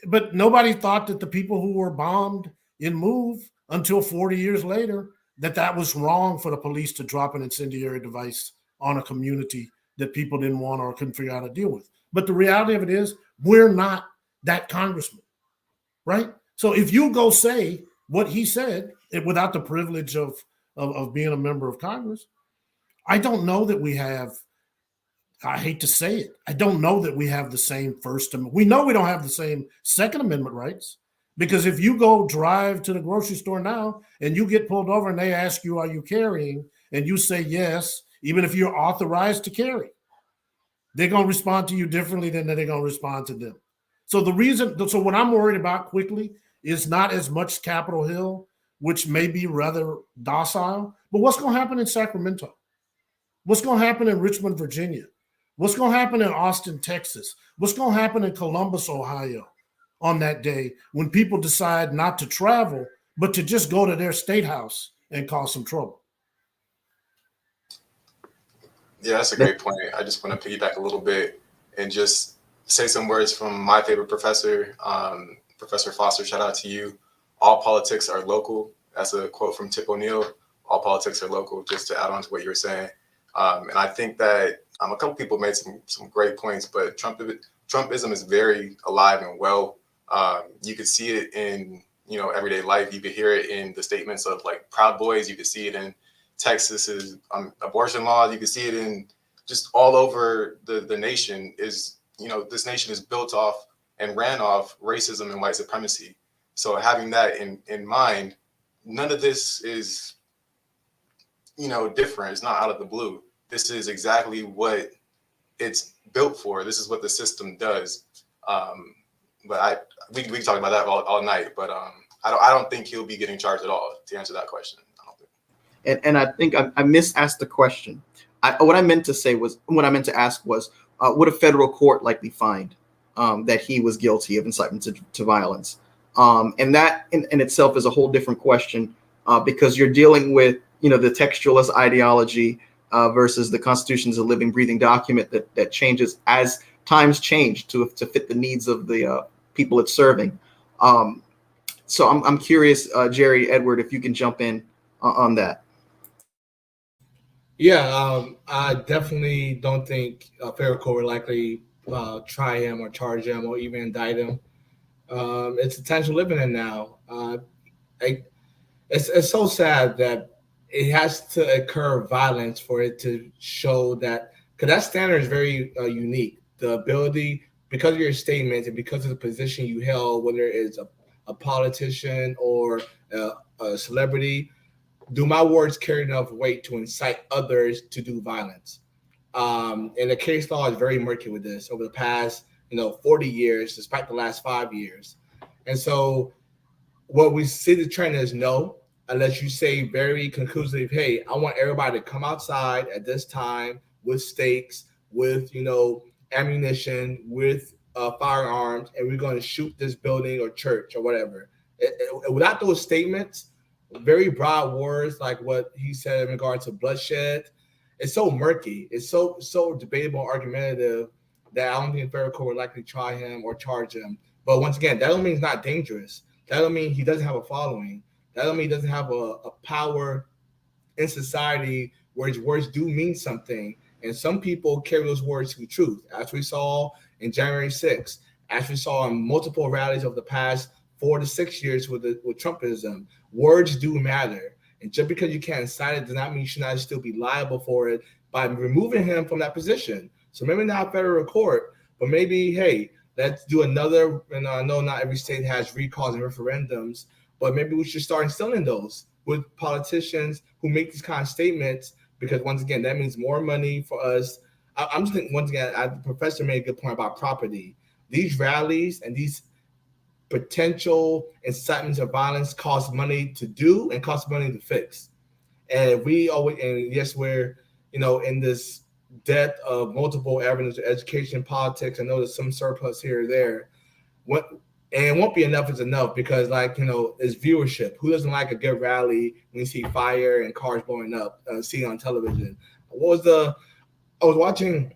but nobody thought that the people who were bombed in MOVE until 40 years later, that was wrong for the police to drop an incendiary device on a community that people didn't want or couldn't figure out how to deal with. But the reality of it is, we're not that congressman, right? So if you go say what he said without the privilege of being a member of Congress, I don't know that we have, I hate to say it, I don't know that we have the same First Amendment. We know we don't have the same Second Amendment rights, because if you go drive to the grocery store now and you get pulled over and they ask you, are you carrying? And you say yes, even if you're authorized to carry, they're going to respond to you differently than they're going to respond to them. So what I'm worried about quickly is not as much Capitol Hill, which may be rather docile. But what's going to happen in Sacramento? What's going to happen in Richmond, Virginia? What's going to happen in Austin, Texas? What's going to happen in Columbus, Ohio on that day when people decide not to travel, but to just go to their state house and cause some trouble? Yeah, that's a great point. I just want to piggyback a little bit and just say some words from my favorite professor, Professor Foster. Shout out to you. All politics are local. That's a quote from Tip O'Neill. All politics are local, just to add on to what you were saying. And I think that a couple people made some great points, but Trumpism is very alive and well. You could see it in everyday life. You could hear it in the statements of like Proud Boys. You could see it in Texas's abortion laws. You can see it in just all over the nation. This nation is built off and ran off racism and white supremacy. So having that in mind, none of this is different. It's not out of the blue. This is exactly what it's built for. This is what the system does. But we can talk about that all night. But I don't think he'll be getting charged at all, to answer that question. And I think I misasked the question. What I meant to ask was, would a federal court likely find that he was guilty of incitement to violence? And that in itself is a whole different question, because you're dealing with the textualist ideology versus the Constitution is a living, breathing document that changes as times change to fit the needs of the people it's serving. So I'm curious, Jerry, Edward, if you can jump in on that. Yeah, I definitely don't think a federal court would likely try him or charge him or even indict him. It's the times we're living in now. It's so sad that it has to occur violence for it to show that, because that standard is very unique. The ability, because of your statements and because of the position you held, whether it's a politician or a celebrity, do my words carry enough weight to incite others to do violence? And the case law is very murky with this over the past 40 years, despite the last 5 years. And so what we see the trend is no, unless you say very conclusively, hey, I want everybody to come outside at this time with stakes, with ammunition, with firearms, and we're going to shoot this building or church or whatever. Without those statements, very broad words like what he said in regard to bloodshed, it's so murky. It's so debatable, argumentative that I don't think the federal court would likely try him or charge him. But once again, that don't mean he's not dangerous. That don't mean he doesn't have a following. That don't mean he doesn't have a power in society where his words do mean something. And some people carry those words to truth, as we saw in January 6th, as we saw in multiple rallies over the past 4 to 6 years with Trumpism. Words do matter. And just because you can't incite it does not mean you should not still be liable for it by removing him from that position. So maybe not federal court, but maybe, hey, let's do another. And I know not every state has recalls and referendums, but maybe we should start instilling those with politicians who make these kind of statements, because once again, that means more money for us. I'm just thinking, once again, the professor made a good point about property. These rallies and these potential incitements of violence cost money to do and cost money to fix. And yes, we're in this debt of multiple avenues of education, politics. I know there's some surplus here or there. And it won't be enough is enough, because it's viewership. Who doesn't like a good rally when you see fire and cars blowing up, see on television? I was watching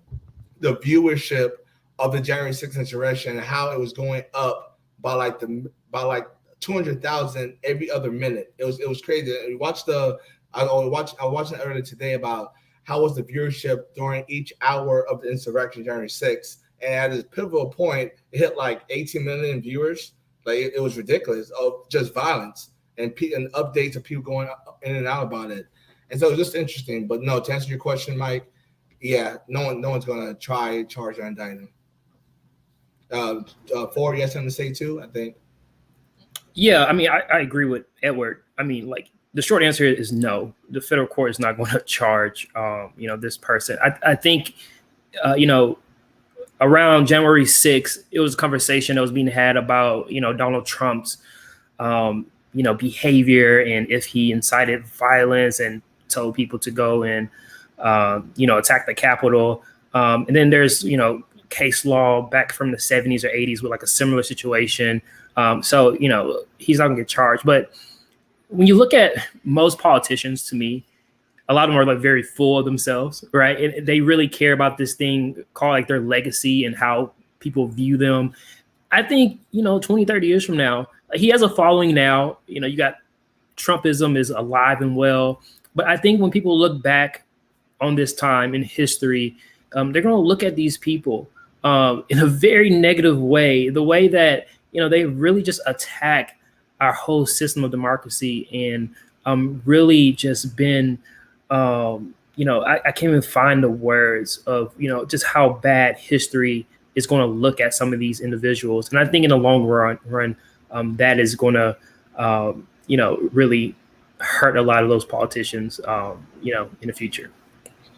the viewership of the January 6th insurrection and how it was going up by like 200,000 every other minute. It was crazy. I was watching earlier today about how was the viewership during each hour of the insurrection, January 6th. And at this pivotal point, it hit like 18 million viewers. Like it was ridiculous of just violence and updates of people going in and out about it. And so it was just interesting. But no, to answer your question, Mike, yeah, no one's going to try, charge, or indict him. Ford, yes, to say too, I think. Yeah, I mean, I agree with Edward. I mean, like, the short answer is no. The federal court is not going to charge, this person. I think, around January 6th, it was a conversation that was being had about, Donald Trump's, behavior, and if he incited violence and told people to go and attack the Capitol. And then there's case law back from the 70s or 80s with like a similar situation. So he's not gonna get charged. But when you look at most politicians, to me, a lot of them are like very full of themselves, right? And they really care about this thing called like their legacy and how people view them. I think, 20, 30 years from now, he has a following now. You got Trumpism is alive and well. But I think when people look back on this time in history, they're going to look at these people in a very negative way, the way that, they really just attack our whole system of democracy and really just been, I can't even find the words of, just how bad history is going to look at some of these individuals. And I think in the long run, that is going to, really hurt a lot of those politicians, in the future.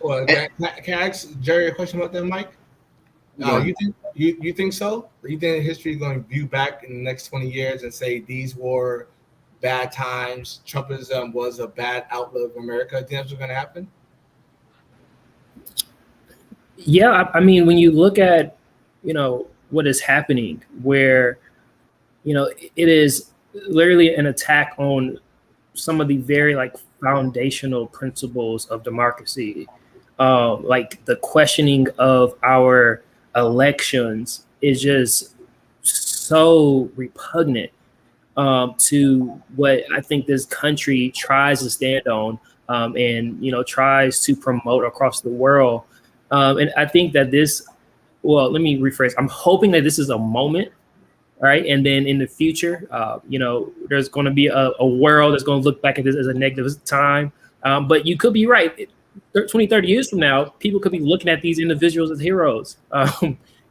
Well, can I ask Jerry a question about that, Mike? You think so? You think history is going to view back in the next 20 years and say these were bad times, Trumpism was a bad outlook of America? Do you think that's what's going to happen? Yeah, I mean, when you look at, what is happening, where, it is literally an attack on some of the very like foundational principles of democracy, like the questioning of our elections is just so repugnant to what I think this country tries to stand on and tries to promote across the world. And I think that let me rephrase. I'm hoping that this is a moment, right? And then in the future, there's going to be a world that's going to look back at this as a negative time. But you could be right. 20, 30 years from now, people could be looking at these individuals as heroes.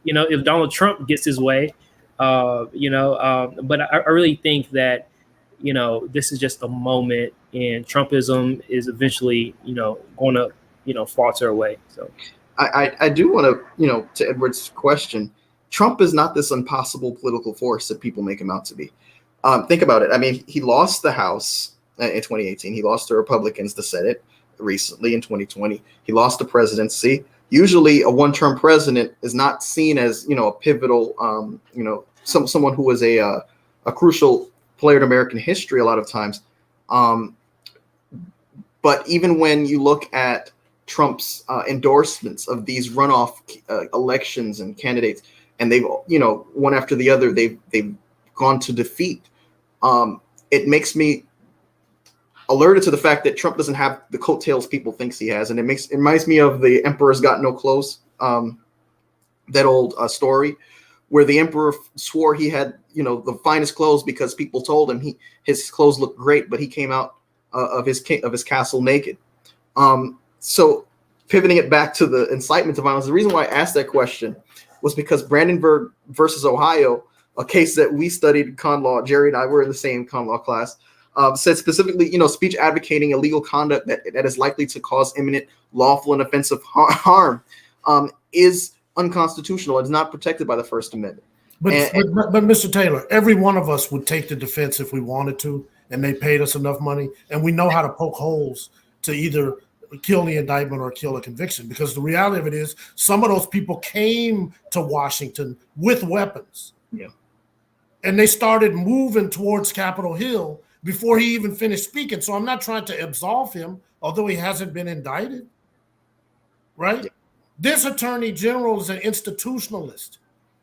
If Donald Trump gets his way, but I really think that, this is just a moment, and Trumpism is eventually, going to, falter away. So I do want to, to Edward's question, Trump is not this impossible political force that people make him out to be. Think about it. I mean, he lost the House in 2018. He lost the Republicans the Senate recently in 2020. He lost the presidency. Usually a one-term president is not seen as, a pivotal, someone who was a crucial player in American history a lot of times. But even when you look at Trump's endorsements of these runoff elections and candidates, and they've, one after the other, they've gone to defeat. It makes me alerted to the fact that Trump doesn't have the coattails people thinks he has, and it reminds me of the Emperor's Got No Clothes, that old story, where the emperor swore he had, the finest clothes because people told him his clothes looked great, but he came out of his castle naked. So pivoting it back to the incitement to violence, the reason why I asked that question was because Brandenburg versus Ohio, a case that we studied in con law, Jerry and I were in the same con law class, said specifically, speech advocating illegal conduct that is likely to cause imminent lawful and offensive harm is unconstitutional. It's not protected by the First Amendment. But Mr. Taylor, every one of us would take the defense if we wanted to, and they paid us enough money, and we know how to poke holes to either kill the indictment or kill a conviction. Because the reality of it is, some of those people came to Washington with weapons. Yeah. And they started moving towards Capitol Hill before he even finished speaking. So I'm not trying to absolve him, although he hasn't been indicted. Right? Yeah. This attorney general is an institutionalist.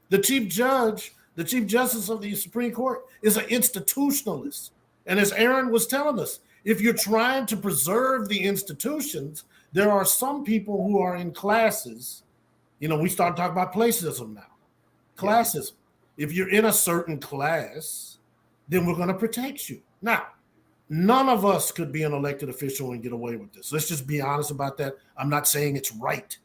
The chief justice of the Supreme Court is an institutionalist. And as Aaron was telling us, if you're trying to preserve the institutions, there are some people who are in classes. We start talking about placism now. Classism. If you're in a certain class, then we're going to protect you. Now, none of us could be an elected official and get away with this. Let's just be honest about that. I'm not saying it's right.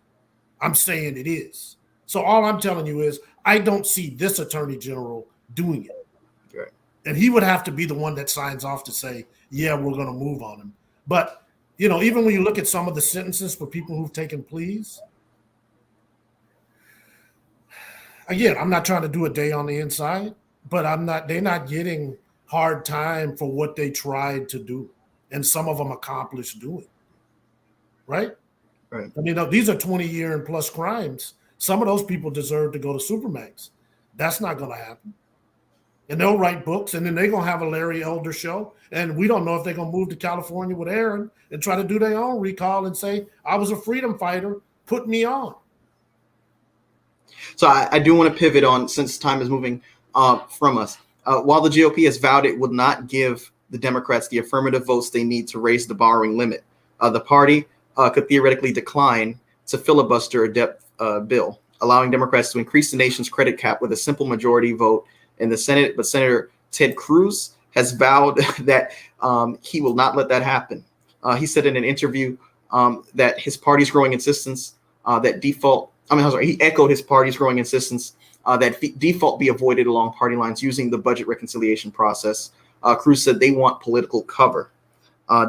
I'm saying it is. So all I'm telling you is I don't see this attorney general doing it. Right. And he would have to be the one that signs off to say, yeah, we're going to move on him. But, even when you look at some of the sentences for people who've taken pleas, again, I'm not trying to do a day on the inside, but they're not getting hard time for what they tried to do, and some of them accomplished doing. Right? Right. I mean, these are 20-year and plus crimes. Some of those people deserve to go to Supermax. That's not going to happen. And they'll write books, and then they're going to have a Larry Elder show. And we don't know if they're going to move to California with Aaron and try to do their own recall and say, I was a freedom fighter, put me on. So I do want to pivot on, since time is moving from us. While the GOP has vowed it would not give the Democrats the affirmative votes they need to raise the borrowing limit, the party could theoretically decline to filibuster a debt bill, allowing Democrats to increase the nation's credit cap with a simple majority vote in the Senate. But Senator Ted Cruz has vowed that he will not let that happen. He said in an interview that his party's growing insistence he echoed his party's growing insistence that default be avoided along party lines using the budget reconciliation process. Cruz said they want political cover.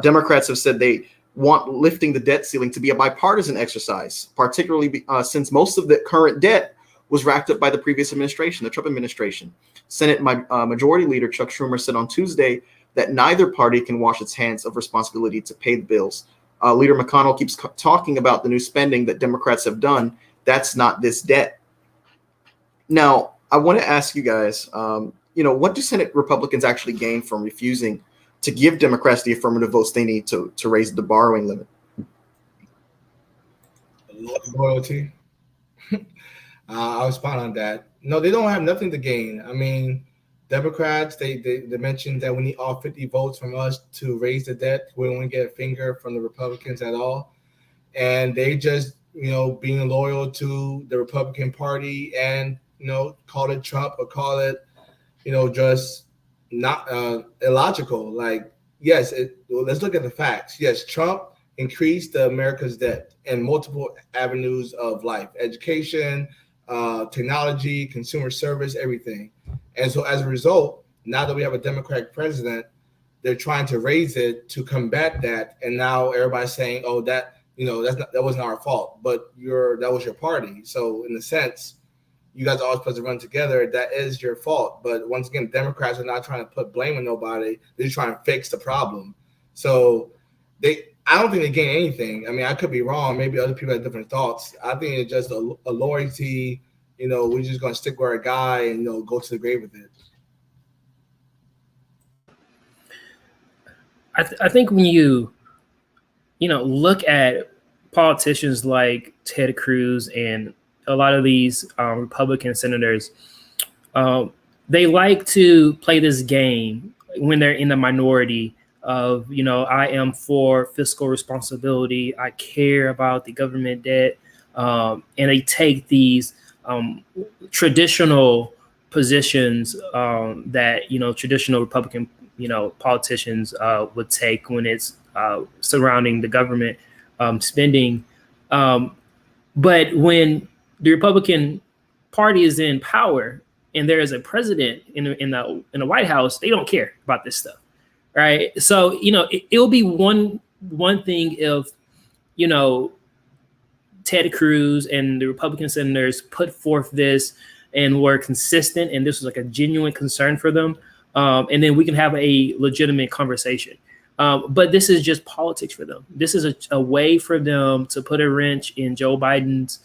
Democrats have said they want lifting the debt ceiling to be a bipartisan exercise, particularly since most of the current debt was racked up by the previous administration, the Trump administration. Senate Majority Leader Chuck Schumer said on Tuesday that neither party can wash its hands of responsibility to pay the bills. Leader McConnell keeps talking about the new spending that Democrats have done. That's not this debt. Now, I want to ask you guys, what do Senate Republicans actually gain from refusing to give Democrats the affirmative votes they need to raise the borrowing limit? Loyalty. I'll respond on that. No, they don't have nothing to gain. I mean, Democrats, they mentioned that we need all 50 votes from us to raise the debt. We don't get a finger from the Republicans at all. And they just, being loyal to the Republican Party and, call it Trump or call it, just not illogical. Like, yes, let's look at the facts. Yes, Trump increased America's debt in multiple avenues of life, education, technology, consumer service, everything. And so as a result, now that we have a Democratic president, they're trying to raise it to combat that. And now everybody's saying, oh, that wasn't our fault, but that was your party. So in a sense, you guys are all supposed to run together. That is your fault. But once again, Democrats are not trying to put blame on nobody. They're just trying to fix the problem. So I don't think they gain anything. I mean, I could be wrong. Maybe other people have different thoughts. I think it's just a loyalty. We're just going to stick with our guy and, go to the grave with it. I think when you look at politicians like Ted Cruz and a lot of these Republican senators, they like to play this game when they're in the minority of, I am for fiscal responsibility. I care about the government debt. And they take these traditional positions that, traditional Republican, politicians would take when it's surrounding the government spending. But when the Republican Party is in power and there is a president in the White House, they don't care about this stuff, right? So it'll be one thing if Ted Cruz and the Republican senators put forth this and were consistent, and this was like a genuine concern for them, and then we can have a legitimate conversation. But this is just politics for them. This is a way for them to put a wrench in Joe Biden's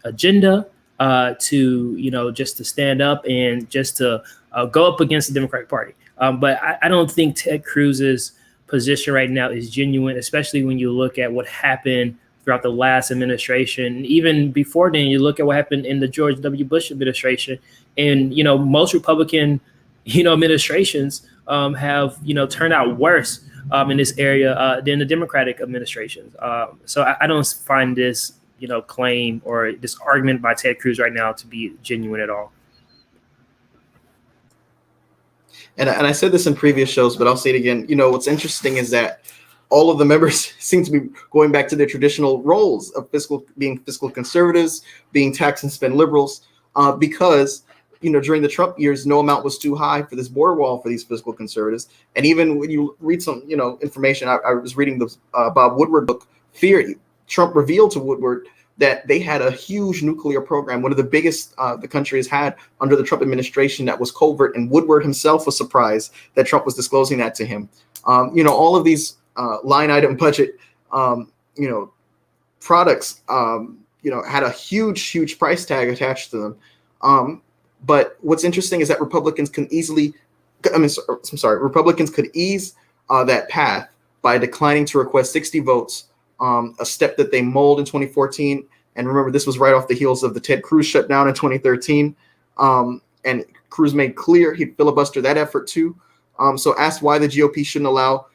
agenda, to just to stand up and just to go up against the Democratic Party. But I don't think Ted Cruz's position right now is genuine, especially when you look at what happened throughout the last administration. Even before then, you look at what happened in the George W. Bush administration, and most Republican administrations have turned out worse in this area than the Democratic administrations. So I don't find this claim or this argument by Ted Cruz right now to be genuine at all. And I said this in previous shows, but I'll say it again. What's interesting is that all of the members seem to be going back to their traditional roles of being fiscal conservatives, being tax and spend liberals, because during the Trump years, no amount was too high for this border wall for these fiscal conservatives. And even when you read some information, I was reading the Bob Woodward book, Fear. Trump revealed to Woodward that they had a huge nuclear program, one of the biggest the country has had under the Trump administration, that was covert, and Woodward himself was surprised that Trump was disclosing that to him. All of these line item budget, products, had a huge price tag attached to them. But what's interesting is that Republicans could ease that path by declining to request 60 votes, a step that they mulled in 2014. And remember, this was right off the heels of the Ted Cruz shutdown in 2013. And Cruz made clear he'd filibuster that effort too. So asked why the GOP shouldn't allow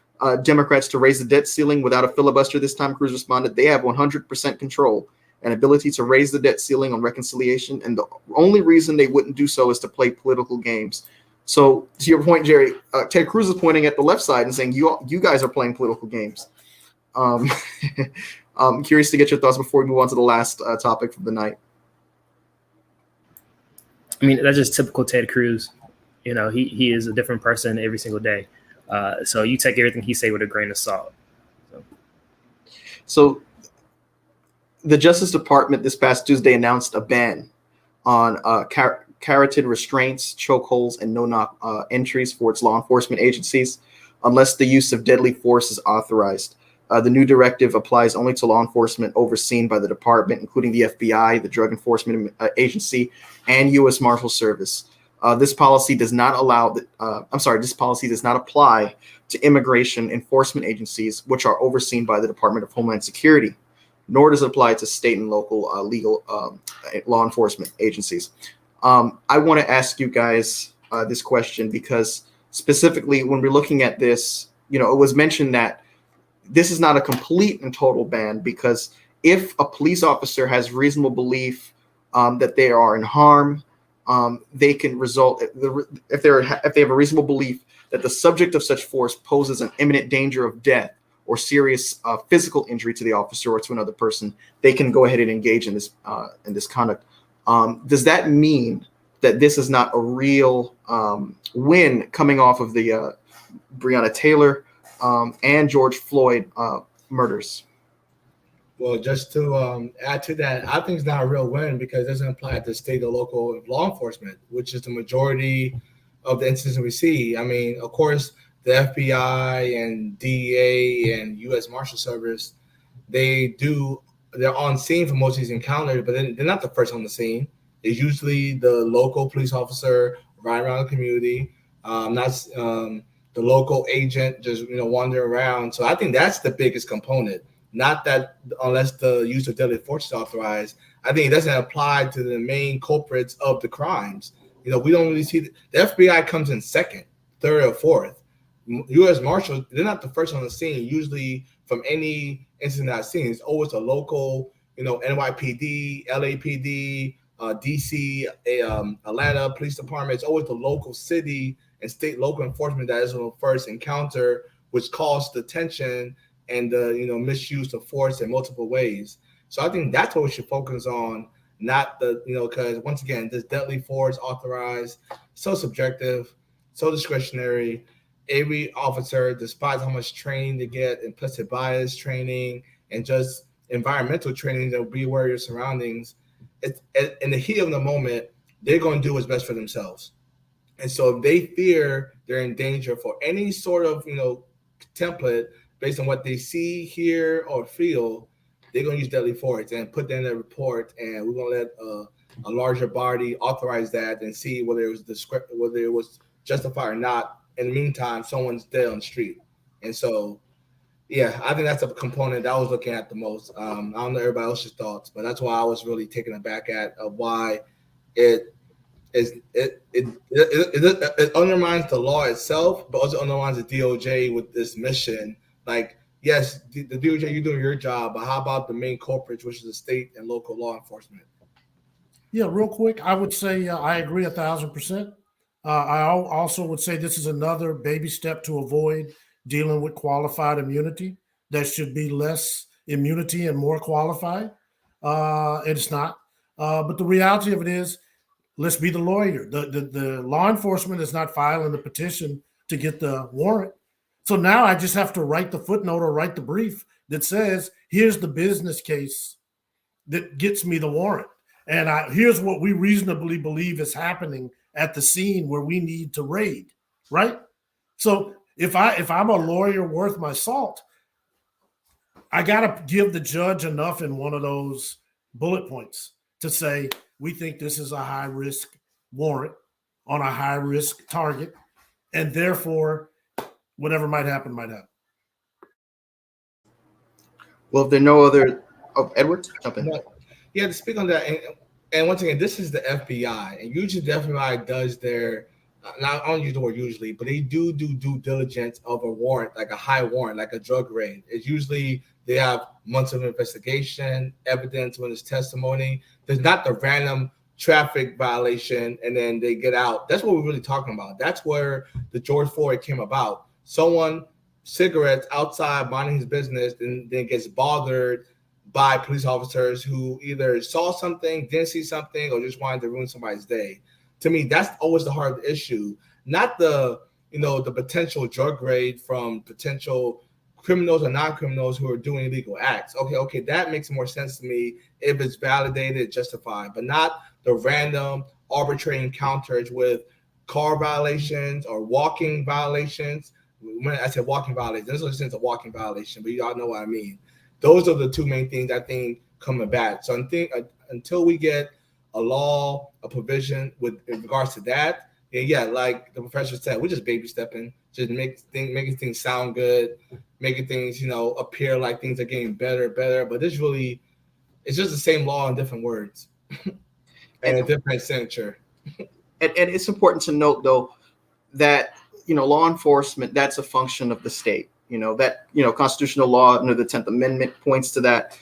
Democrats to raise the debt ceiling without a filibuster this time, Cruz responded, they have 100% control and ability to raise the debt ceiling on reconciliation, and the only reason they wouldn't do so is to play political games. So to your point, Jerry, Ted Cruz is pointing at the left side and saying, you guys are playing political games. I'm curious to get your thoughts before we move on to the last topic of the night. I mean, that's just typical Ted Cruz. He is a different person every single day. So you take everything he say with a grain of salt. So the Justice Department this past Tuesday announced a ban on carotid restraints, chokeholds, and no-knock entries for its law enforcement agencies unless the use of deadly force is authorized. The new directive applies only to law enforcement overseen by the department, including the FBI, the Drug Enforcement Agency, and U.S. Marshal Service. This policy does not apply to immigration enforcement agencies, which are overseen by the Department of Homeland Security, nor does it apply to state and local legal law enforcement agencies. I want to ask you guys this question because specifically when we're looking at this, it was mentioned that this is not a complete and total ban, because if a police officer has reasonable belief that they are in harm, they can result if they have a reasonable belief that the subject of such force poses an imminent danger of death or serious physical injury to the officer or to another person, they can go ahead and engage in this conduct. Does that mean that this is not a real win coming off of the Breonna Taylor and George Floyd murders? Well, just to add to that, I think it's not a real win because it doesn't apply to state or local law enforcement, which is the majority of the instances we see. I mean, of course, the FBI and DEA and U.S. Marshal Service, they're on scene for most of these encounters, but they're not the first on the scene. It's usually the local police officer right around the community, not the local agent just wandering around. So I think that's the biggest component. Not that unless the use of deadly force is authorized, I think it doesn't apply to the main culprits of the crimes. We don't really see the FBI comes in second, third, or fourth. U.S. Marshals, they're not the first on the scene. Usually, from any incident I've seen, it's always a local, NYPD, LAPD, DC, Atlanta Police Department. It's always the local city and state local enforcement that is on the first encounter, which caused the tension and the misuse of force in multiple ways. So I think that's what we should focus on, not because once again, this deadly force authorized, so subjective, so discretionary. Every officer, despite how much training they get, implicit bias training and just environmental training to be aware of your surroundings, in the heat of the moment, they're going to do what's best for themselves. And so if they fear they're in danger for any sort of template based on what they see, hear, or feel, they're going to use deadly force and put that in a report, and we're going to let a larger body authorize that and see whether it was justified or not. In the meantime, someone's dead on the street. And so, yeah, I think that's a component that I was looking at the most. I don't know everybody else's thoughts, but that's why I was really taken aback of why it undermines the law itself, but also undermines the DOJ with this mission. Like, yes, the DOJ, you're doing your job, but how about the main culprits, which is the state and local law enforcement? Yeah, real quick, I would say I agree 1,000%. I also would say this is another baby step to avoid dealing with qualified immunity. There should be less immunity and more qualified. It's not. But the reality of it is, let's be the lawyer. The law enforcement is not filing the petition to get the warrant. So now I just have to write the footnote or write the brief that says, here's the business case that gets me the warrant. And here's what we reasonably believe is happening at the scene where we need to raid, right? So if I'm a lawyer worth my salt, I got to give the judge enough in one of those bullet points to say, we think this is a high risk warrant on a high risk target, and therefore whatever might happen, might happen. Well, if there are no other, Edward, jump in. Yeah, to speak on that, and once again, this is the FBI, and usually the FBI does their, I don't use the word usually, but they do due diligence of a warrant, like a high warrant, like a drug raid. It's usually they have months of investigation, evidence, when it's testimony. There's not the random traffic violation and then they get out. That's what we're really talking about. That's where the George Floyd came about. Someone, cigarettes outside minding his business, and then gets bothered by police officers who either saw something, didn't see something, or just wanted to ruin somebody's day. To me, that's always the hard issue, not the potential drug raid from potential criminals or non-criminals who are doing illegal acts. Okay, that makes more sense to me if it's validated, justified, but not the random arbitrary encounters with car violations or walking violations. When I said walking violations, there's no sense of walking violation, but y'all know what I mean. Those are the two main things I think coming back. So I think until we get a law, a provision in regards to that, and yeah, like the professor said, we're just baby stepping, just making things sound good, making things, appear like things are getting better. But it's just the same law in different words and a different signature. And it's important to note, though, that, law enforcement, that's a function of the state, that, constitutional law under the 10th Amendment points to that.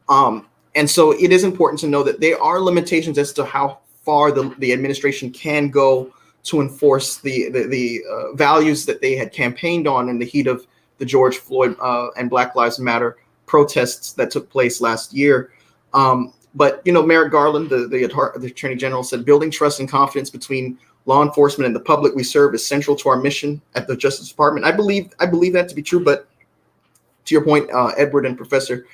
And so it is important to know that there are limitations as to how far the administration can go to enforce the values that they had campaigned on in the heat of the George Floyd and Black Lives Matter protests that took place last year. But Merrick Garland, the Attorney General, said building trust and confidence between law enforcement and the public we serve is central to our mission at the Justice Department. I believe that to be true. But to your point, Edward and Professor,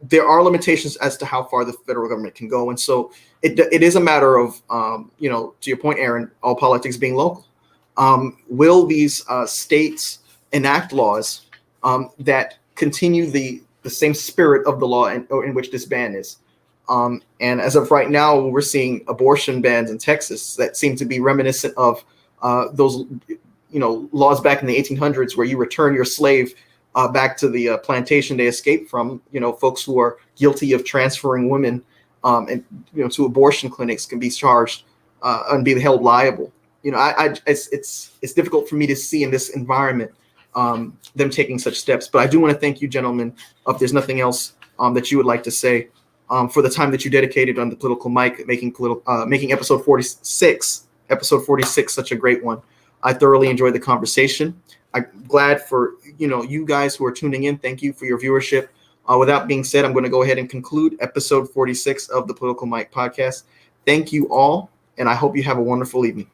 there are limitations as to how far the federal government can go. And so it is a matter of, to your point, Aaron, all politics being local. Will these states enact laws that continue the same spirit of the law in which this ban is? And as of right now, we're seeing abortion bans in Texas that seem to be reminiscent of those, laws back in the 1800s where you return your slave back to the plantation they escaped from. Folks who are guilty of transferring women to abortion clinics can be charged and be held liable. It's difficult for me to see in this environment them taking such steps. But I do want to thank you, gentlemen. If there's nothing else that you would like to say, for the time that you dedicated on the Political Mic, making episode 46 such a great one. I thoroughly enjoyed the conversation. I'm glad for you guys who are tuning in. Thank you for your viewership. With that being said, I'm going to go ahead and conclude episode 46 of the Political Mic podcast. Thank you all, and I hope you have a wonderful evening.